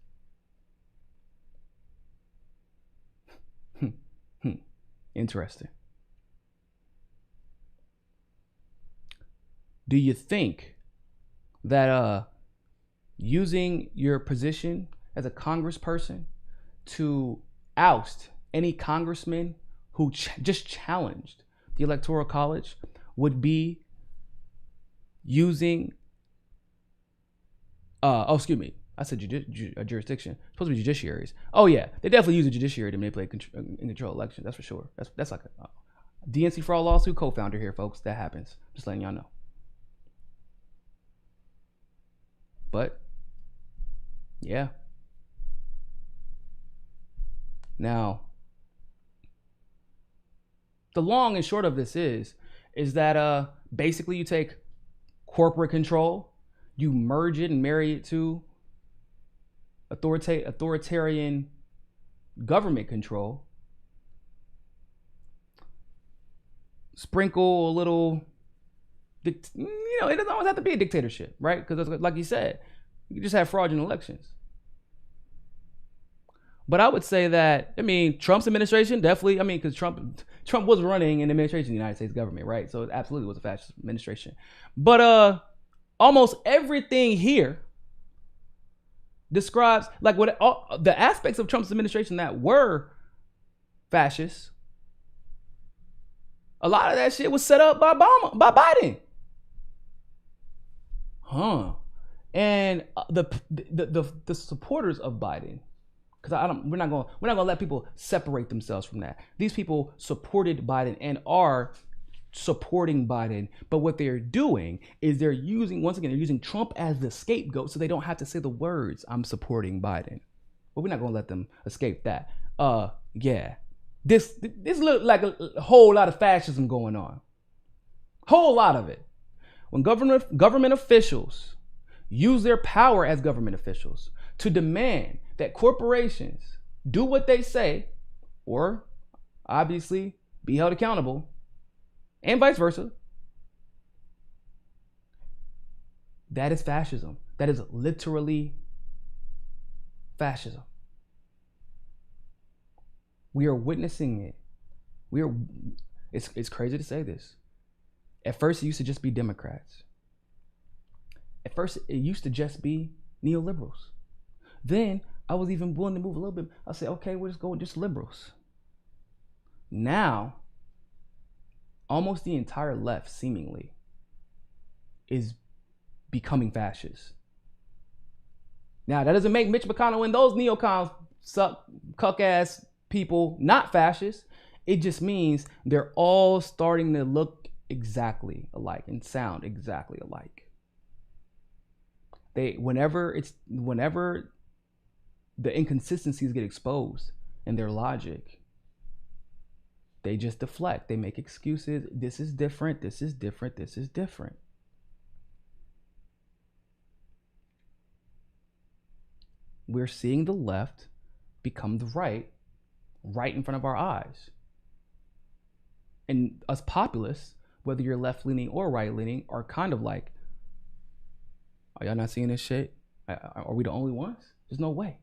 Interesting. Do you think that using your position as a congressperson to oust any congressman who just challenged the Electoral College would be using I said jurisdiction. It's supposed to be judiciaries. Oh yeah, they definitely use the judiciary to manipulate and control elections. That's for sure. That's like a DNC fraud lawsuit co-founder here, folks. That happens. Just letting y'all know. But yeah. Now, the long and short of this is that basically you take corporate control, you merge it and marry it to authoritarian government control, sprinkle a little, it doesn't always have to be a dictatorship, right? Because like you said, you just have fraudulent elections. But I would say that, Trump's administration definitely, because Trump was running an administration in the United States government, right? So it absolutely was a fascist administration. But almost everything here describes, like, what all the aspects of Trump's administration that were fascist, a lot of that shit was set up by Biden. And the supporters of Biden, because we're not gonna let people separate themselves from that. These people supported Biden and are supporting Biden, but what they're doing is they're using Trump as the scapegoat, so they don't have to say the words "I'm supporting Biden." But we're not gonna let them escape that. Yeah, this looks like a whole lot of fascism going on. Whole lot of it. When government officials use their power as government officials to demand that corporations do what they say, or obviously be held accountable, and vice versa, that is fascism. That is literally fascism. We are witnessing it. It's crazy to say this. At first, it used to just be Democrats. At first, it used to just be neoliberals. Then I was even willing to move a little bit. I said, okay, we'll just go with just liberals. Now, almost the entire left, seemingly, is becoming fascist. Now, that doesn't make Mitch McConnell and those neocons cuck-ass people not fascist. It just means they're all starting to look exactly alike and sound exactly alike. Whenever the inconsistencies get exposed in their logic, they just deflect. They make excuses. This is different. This is different. This is different. We're seeing the left become the right in front of our eyes. And us populists, whether you're left-leaning or right-leaning, are kind of like, are y'all not seeing this shit? Are we the only ones? There's no way.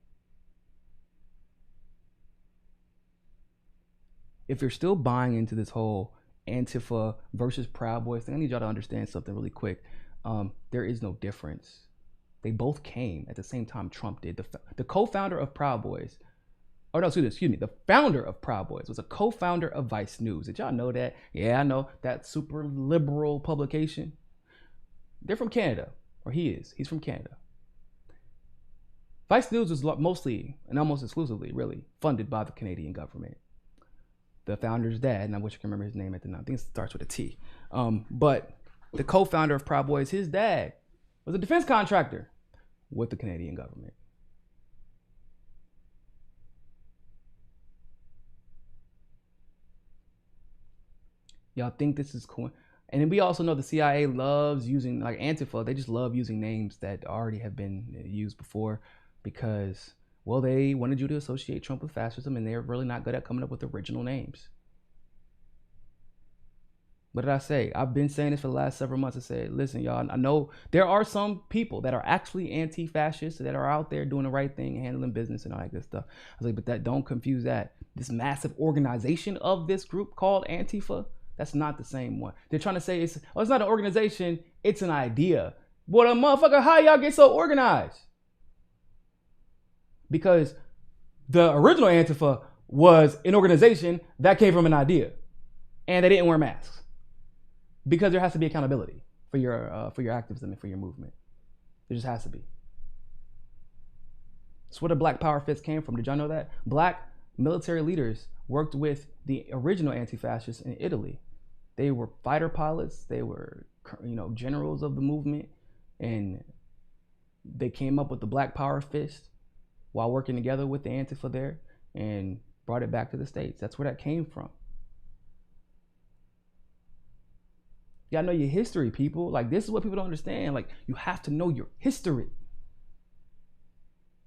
If you're still buying into this whole Antifa versus Proud Boys thing, I need y'all to understand something really quick. There is no difference. They both came at the same time Trump did. The co-founder of Proud Boys, the founder of Proud Boys was a co-founder of Vice News. Did y'all know that? Yeah, I know. That super liberal publication. They're from Canada, or he's from Canada. Vice News was mostly and almost exclusively, really, funded by the Canadian government. The founder's dad, and I wish I can remember his name at the time. I think it starts with a T. But the co-founder of Proud Boys, his dad was a defense contractor with the Canadian government. Y'all think this is cool? And then we also know the CIA loves using, like Antifa, they just love using names that already have been used before because, well, they wanted you to associate Trump with fascism and they're really not good at coming up with original names. What did I say? I've been saying this for the last several months. I said, listen, y'all, I know there are some people that are actually anti-fascists that are out there doing the right thing, handling business and all that good stuff. I was like, but that don't confuse that. This massive organization of this group called Antifa, that's not the same one. They're trying to say it's not an organization, it's an idea. What a motherfucker, how y'all get so organized? Because the original Antifa was an organization that came from an idea and they didn't wear masks. Because there has to be accountability for your activism and for your movement. There just has to be. It's where the Black Power fist came from. Did y'all know that? Black military leaders worked with the original anti-fascists in Italy. They were fighter pilots. They were, generals of the movement, and they came up with the Black Power fist while working together with the Antifa there and brought it back to the States. That's where that came from. You gotta know your history, people. Like, this is what people don't understand. Like, you have to know your history.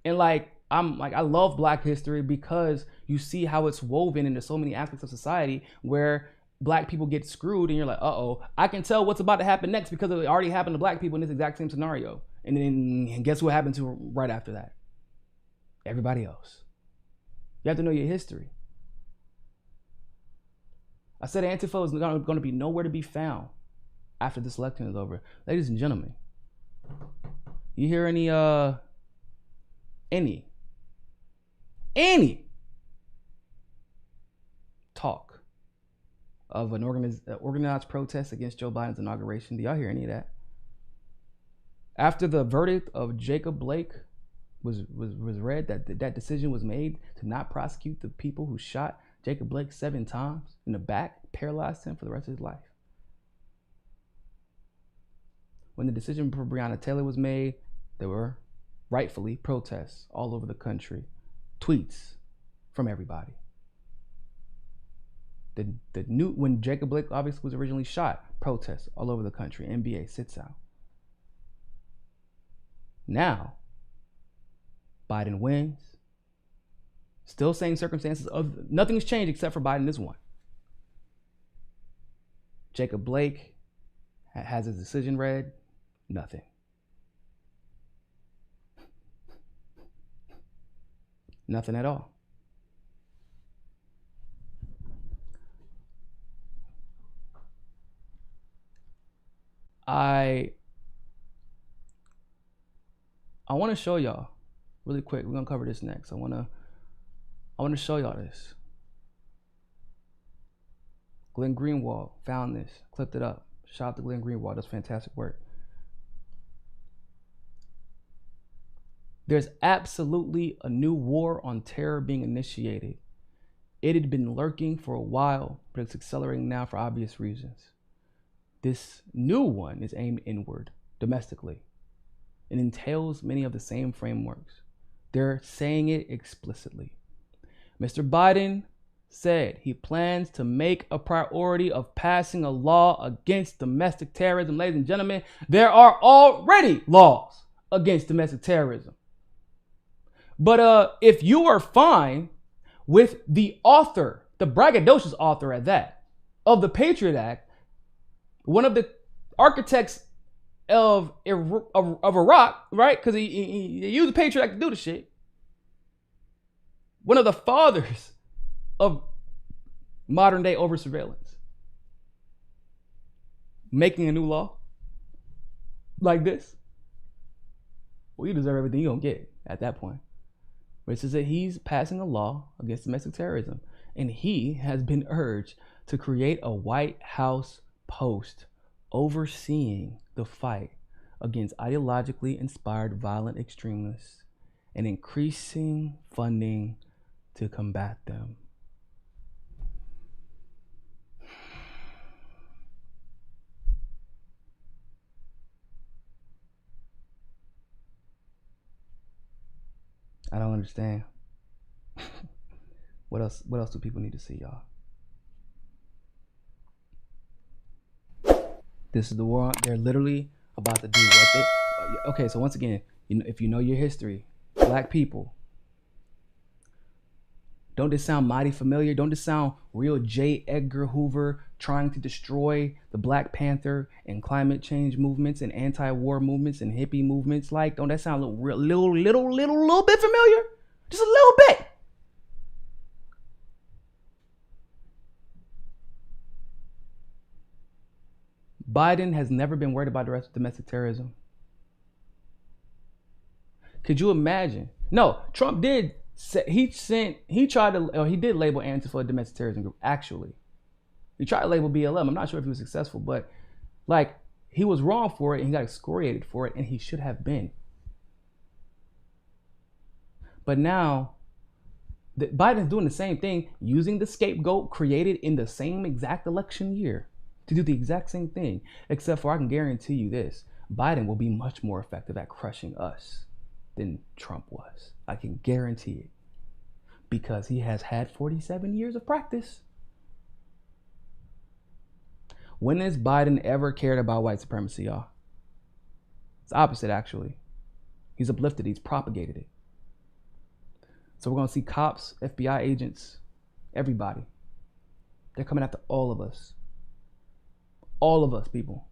And I love Black history because you see how it's woven into so many aspects of society where Black people get screwed and you're like, uh-oh, I can tell what's about to happen next because it already happened to Black people in this exact same scenario. And then guess what happened to right after that? Everybody else. You have to know your history. I said Antifa is going to be nowhere to be found after this election is over. Ladies and gentlemen, you hear any talk of an organized protest against Joe Biden's inauguration? Do y'all hear any of that? After the verdict of Jacob Blake was read, that decision was made to not prosecute the people who shot Jacob Blake 7 times in the back, paralyzed him for the rest of his life. When the decision for Breonna Taylor was made, there were rightfully protests all over the country, tweets from everybody. When Jacob Blake obviously was originally shot, protests all over the country. NBA sits out. Now, Biden wins. Still same circumstances. Nothing's changed except for Biden is one. Jacob Blake has his decision read. Nothing. Nothing at all. I want to show y'all really quick. We're gonna cover this next. I want to show y'all this. Glenn Greenwald found this, clipped it up. Shout out to Glenn Greenwald, does fantastic work. There's absolutely a new war on terror being initiated. It had been lurking for a while, but it's accelerating now for obvious reasons. This new one is aimed inward, domestically. It entails many of the same frameworks. They're saying it explicitly. Mr. Biden said he plans to make a priority of passing a law against domestic terrorism. Ladies and gentlemen, there are already laws against domestic terrorism. But if you are fine with the author, the braggadocious author at that, of the Patriot Act, one of the architects of Iraq, right? Because he used the Patriot Act to do the shit. One of the fathers of modern day over surveillance, making a new law like this. Well, you deserve everything you're gonna get at that point. But it says that he's passing a law against domestic terrorism, and he has been urged to create a White House post overseeing the fight against ideologically inspired violent extremists and increasing funding to combat them. I don't understand. What else do people need to see, y'all? This is the war. They're literally about to do what they. Okay, so once again, if you know your history, black people. Don't this sound mighty familiar? Don't this sound real J. Edgar Hoover trying to destroy the Black Panther and climate change movements and anti-war movements and hippie movements? Like, don't that sound a little bit familiar? Just a little bit. Biden has never been worried about the rest of domestic terrorism. Could you imagine? No, Trump did. He did label Antifa a domestic terrorism group. Actually, he tried to label BLM. I'm not sure if he was successful, but like he was wrong for it and he got excoriated for it, and he should have been. But now, Biden's doing the same thing, using the scapegoat created in the same exact election year to do the exact same thing. Except for, I can guarantee you this: Biden will be much more effective at crushing us than Trump was. I can guarantee it. Because he has had 47 years of practice. When has Biden ever cared about white supremacy, y'all? It's opposite, actually. He's uplifted, he's propagated it. So we're gonna see cops, FBI agents, everybody. They're coming after all of us. All of us, people.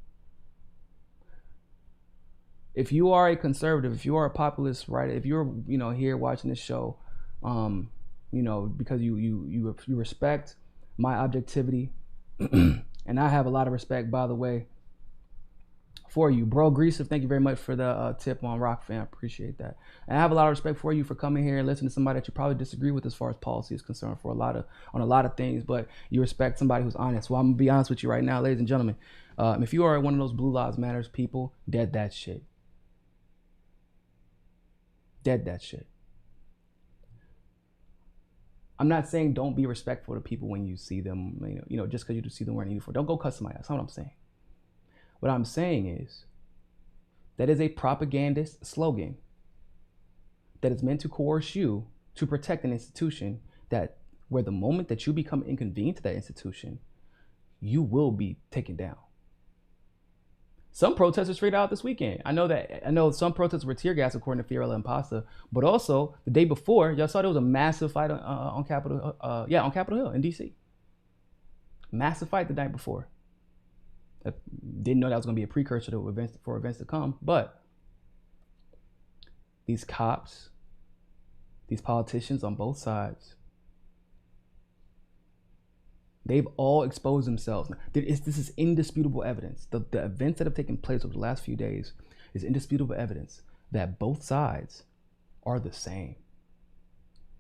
If you are a conservative, if you are a populist, right? If you're, here watching this show, because you respect my objectivity, and I have a lot of respect, by the way, for you, bro. Greaser, thank you very much for the tip on Rock Fan. I appreciate that. And I have a lot of respect for you for coming here and listening to somebody that you probably disagree with as far as policy is concerned on a lot of things, but you respect somebody who's honest. Well, I'm gonna be honest with you right now, ladies and gentlemen. If you are one of those Blue Lives Matters people, dead that shit. Dead that shit. I'm not saying don't be respectful to people when you see them, just because you see them wearing a uniform. Don't go cuss somebody out. That's not what I'm saying. What I'm saying is that is a propagandist slogan that is meant to coerce you to protect an institution that where the moment that you become inconvenient to that institution, you will be taken down. Some protesters figured out this weekend. I know some protesters were tear gas according to Fiorella and Pasta, but also the day before, y'all saw there was a massive fight on Capitol Hill in DC. Massive fight the night before. I didn't know that was going to be a precursor to events to come, but these cops, these politicians on both sides, they've all exposed themselves. This is indisputable evidence. The events that have taken place over the last few days is indisputable evidence that both sides are the same.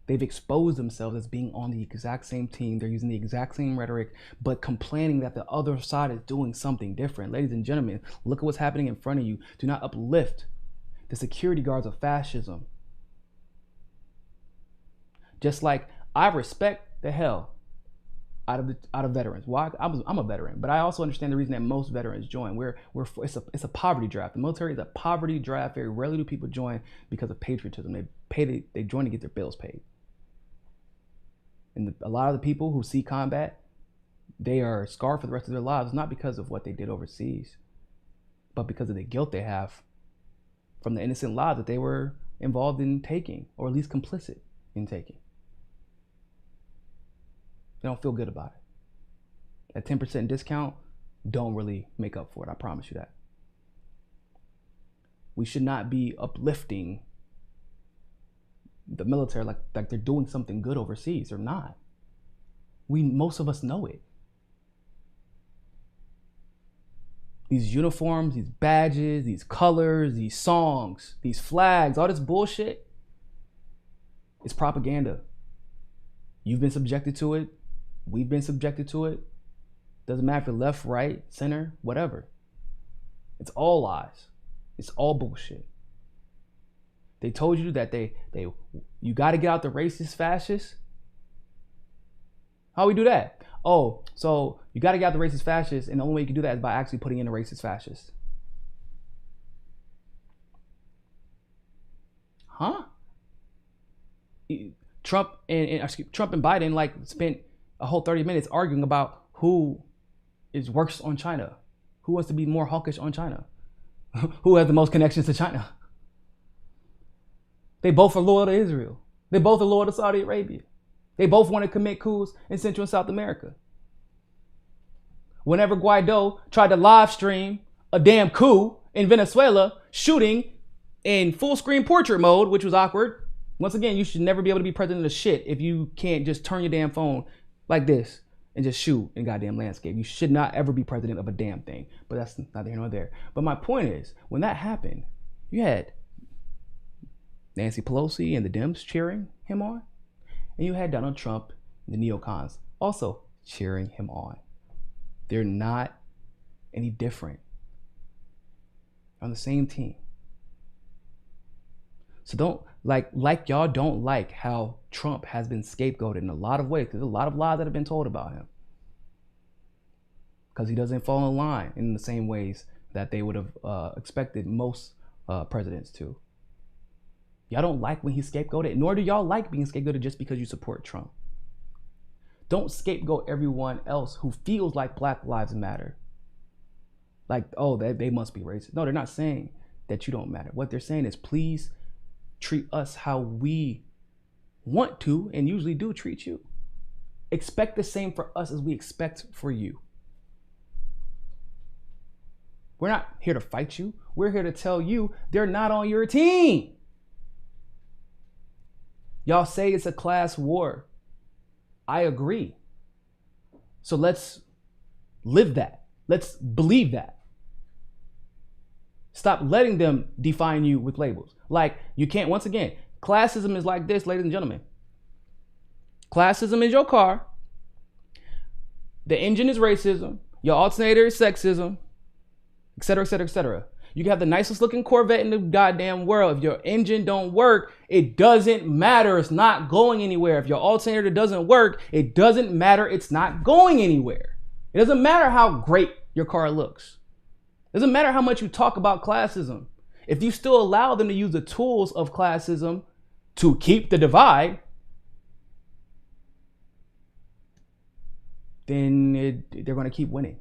They've exposed themselves as being on the exact same team. They're using the exact same rhetoric, but complaining that the other side is doing something different. Ladies and gentlemen, look at what's happening in front of you. Do not uplift the security guards of fascism. Just like I respect the hell out of veterans. Why? I'm a veteran, but I also understand the reason that most veterans join. It's a poverty draft. The military is a poverty draft. Very rarely do people join because of patriotism. They join to get their bills paid. And a lot of the people who see combat, they are scarred for the rest of their lives, not because of what they did overseas, but because of the guilt they have from the innocent lives that they were involved in taking, or at least complicit in taking. They don't feel good about it. That 10% discount don't really make up for it. I promise you that. We should not be uplifting the military like they're doing something good overseas. They're not. Most of us know it. These uniforms, these badges, these colors, these songs, these flags, all this bullshit, it's propaganda. You've been subjected to it. We've been subjected to it. Doesn't matter if you're left, right, center, whatever. It's all lies. It's all bullshit. They told you that you got to get out the racist fascists. How we do that? Oh, so you got to get out the racist fascists, and the only way you can do that is by actually putting in a racist fascist. Huh? Trump and Biden spent a whole 30 minutes arguing about who is worse on China, Who wants to be more hawkish on China? Who has the most connections to China? They both are loyal to Israel. They both are loyal to Saudi Arabia. They both want to commit coups in Central and South America. Whenever Guaido tried to live stream a damn coup in Venezuela, shooting in full screen portrait mode, which was awkward. Once again, you should never be able to be president of shit if you can't just turn your damn phone like this and just shoot in goddamn landscape. You should not ever be president of a damn thing. But that's neither here nor there. But my point is, when that happened, you had Nancy Pelosi and the Dems cheering him on, and you had Donald Trump and the neocons also cheering him on. They're not any different. On the same team. So don't like y'all don't like how Trump has been scapegoated in a lot of ways, because there's a lot of lies that have been told about him. Because he doesn't fall in line in the same ways that they would have expected most presidents to. Y'all don't like when he's scapegoated, nor do y'all like being scapegoated just because you support Trump. Don't scapegoat everyone else who feels like Black Lives Matter. Like, oh, they must be racist. No, they're not saying that you don't matter. What they're saying is, please treat us how we want to and usually do treat you. Expect the same for us as we expect for you. We're not here to fight you. We're here to tell you they're not on your team. Y'all say it's a class war. I agree. So let's live that. Let's believe that. Stop letting them define you with labels. Like, you can't, once again, classism is like this, ladies and gentlemen. Classism is your car. The engine is racism. Your alternator is sexism, etc., etc., etc. You can have the nicest looking Corvette in the goddamn world. If your engine don't work, it doesn't matter. It's not going anywhere. If your alternator doesn't work, it doesn't matter. It's not going anywhere. It doesn't matter how great your car looks. It doesn't matter how much you talk about classism. If you still allow them to use the tools of classism to keep the divide, then they're going to keep winning.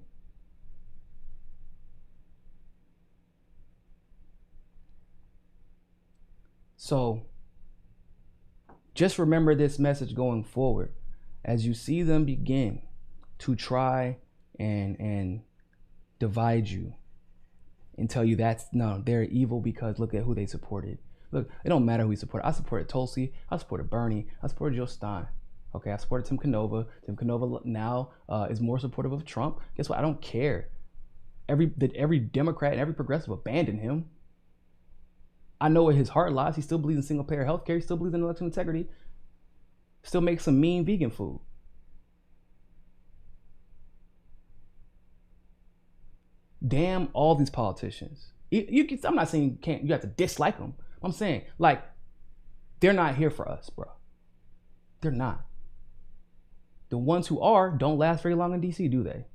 So just remember this message going forward as you see them begin to try and divide you and tell you they're evil because look at who they supported. Look, it don't matter who you support. I supported Tulsi. I supported Bernie. I supported Joe Stein. Okay, I supported Tim Canova. Tim Canova now is more supportive of Trump. Guess what? I don't care. Every Democrat and every progressive abandoned him. I know where his heart lies. He still believes in single-payer health care. He still believes in election integrity. Still makes some mean vegan food. Damn all these politicians. I'm not saying you have to dislike them. I'm saying, like, they're not here for us, bro. They're not. The ones who are don't last very long in DC, do they?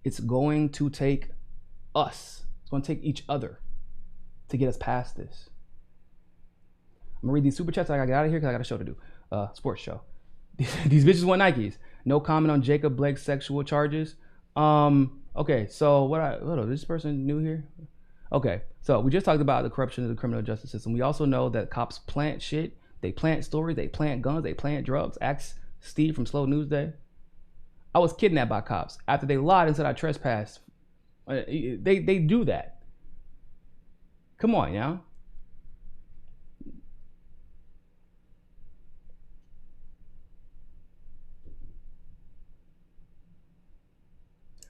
It's going to take us. It's going to take each other to get us past this. I'm gonna read these super chats. I gotta get out of here because I got a show to do. Sports show. These bitches want Nikes. No comment on Jacob Blake's sexual charges. Okay, so this person new here? Okay, so we just talked about the corruption of the criminal justice system. We also know that cops plant shit. They plant stories. They plant guns. They plant drugs. Ask Steve from Slow News Day. I was kidnapped by cops after they lied and said I trespassed. They do that. Come on, y'all.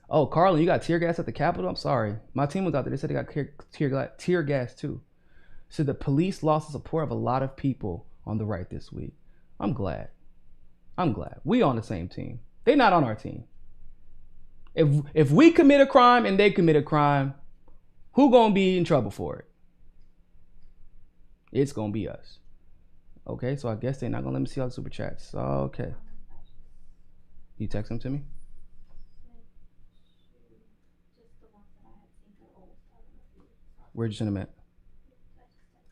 Oh, Carlin, you got tear gas at the Capitol? I'm sorry. My team was out there. They said they got tear gas too. So the police lost the support of a lot of people on the right this week. I'm glad. We on the same team. They're not on our team. If we commit a crime and they commit a crime, who gonna be in trouble for it? It's gonna be us. Okay, so I guess they're not gonna let me see all the super chats. Okay. You text them to me? Where'd you send them at?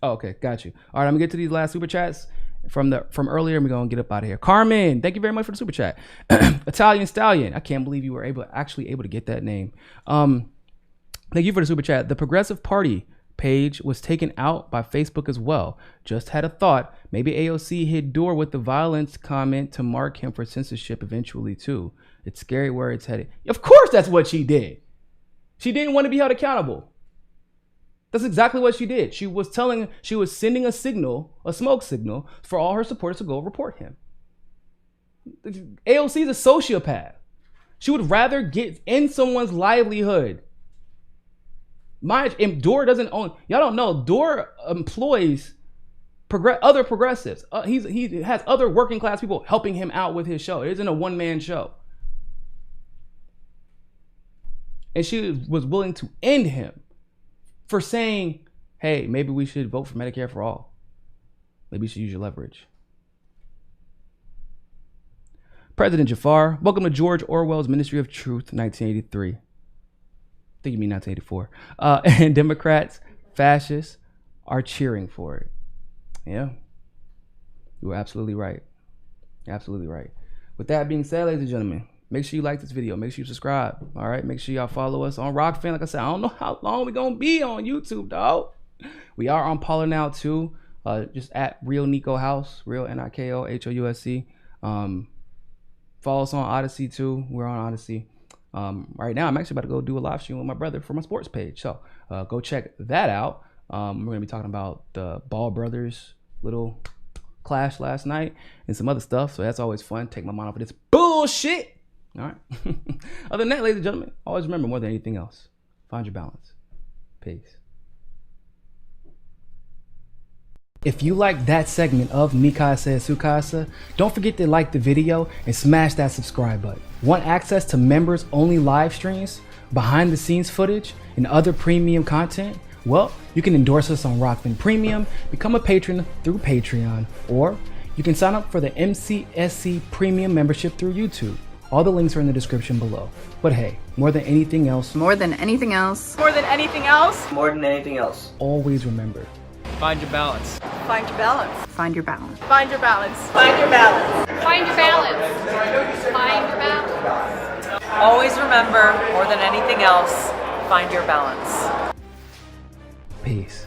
Oh, okay, got you. All right, I'm gonna get to these last super chats, from earlier, and we're gonna get up out of here. Carmen, thank you very much for the super chat. Italian Stallion, I can't believe you were actually able to get that name. Thank you for the super chat. The Progressive Party page was taken out by Facebook as well. Just had a thought. Maybe AOC hit Door with the violence comment to mark him for censorship eventually too. It's scary where it's headed. Of course that's what she did. She didn't want to be held accountable. That's exactly what she did. She was sending a signal, a smoke signal, for all her supporters to go report him. AOC is a sociopath. She would rather get in someone's livelihood. Door doesn't own. Y'all don't know. Door employs other progressives. He has other working class people helping him out with his show. It isn't a one-man show. And she was willing to end him for saying, hey, maybe we should vote for Medicare for all. Maybe you should use your leverage. President Jafar, welcome to George Orwell's Ministry of Truth, 1983. I think you mean 1984. And Democrats, fascists, are cheering for it. Yeah. You were absolutely right. Absolutely right. With that being said, ladies and gentlemen, make sure you like this video. Make sure you subscribe. All right. Make sure y'all follow us on Rockfan. Like I said, I don't know how long we're going to be on YouTube, dog. We are on Parler now, too. Just at Real Niko House. Real NIKO HOUSC. Follow us on Odyssey, too. We're on Odyssey. Right now, I'm actually about to go do a live stream with my brother for my sports page. So go check that out. We're going to be talking about the Ball Brothers little clash last night and some other stuff. So that's always fun. Take my mind off of this bullshit. All right. Other than that, ladies and gentlemen, always remember, more than anything else, find your balance. Peace. If you like that segment of Mikasa Sukasa, don't forget to like the video and smash that subscribe button. Want access to members only live streams, behind the scenes footage, and other premium content? Well, you can endorse us on Rockfin Premium, become a patron through Patreon, or you can sign up for the MCSC Premium membership through YouTube. All the links are in the description below. But hey, more than anything else, always remember, find your balance. Find your balance. Find your balance. Find your balance. Find your balance. Find your balance. Find your balance. Always remember, more than anything else, find your balance. peace.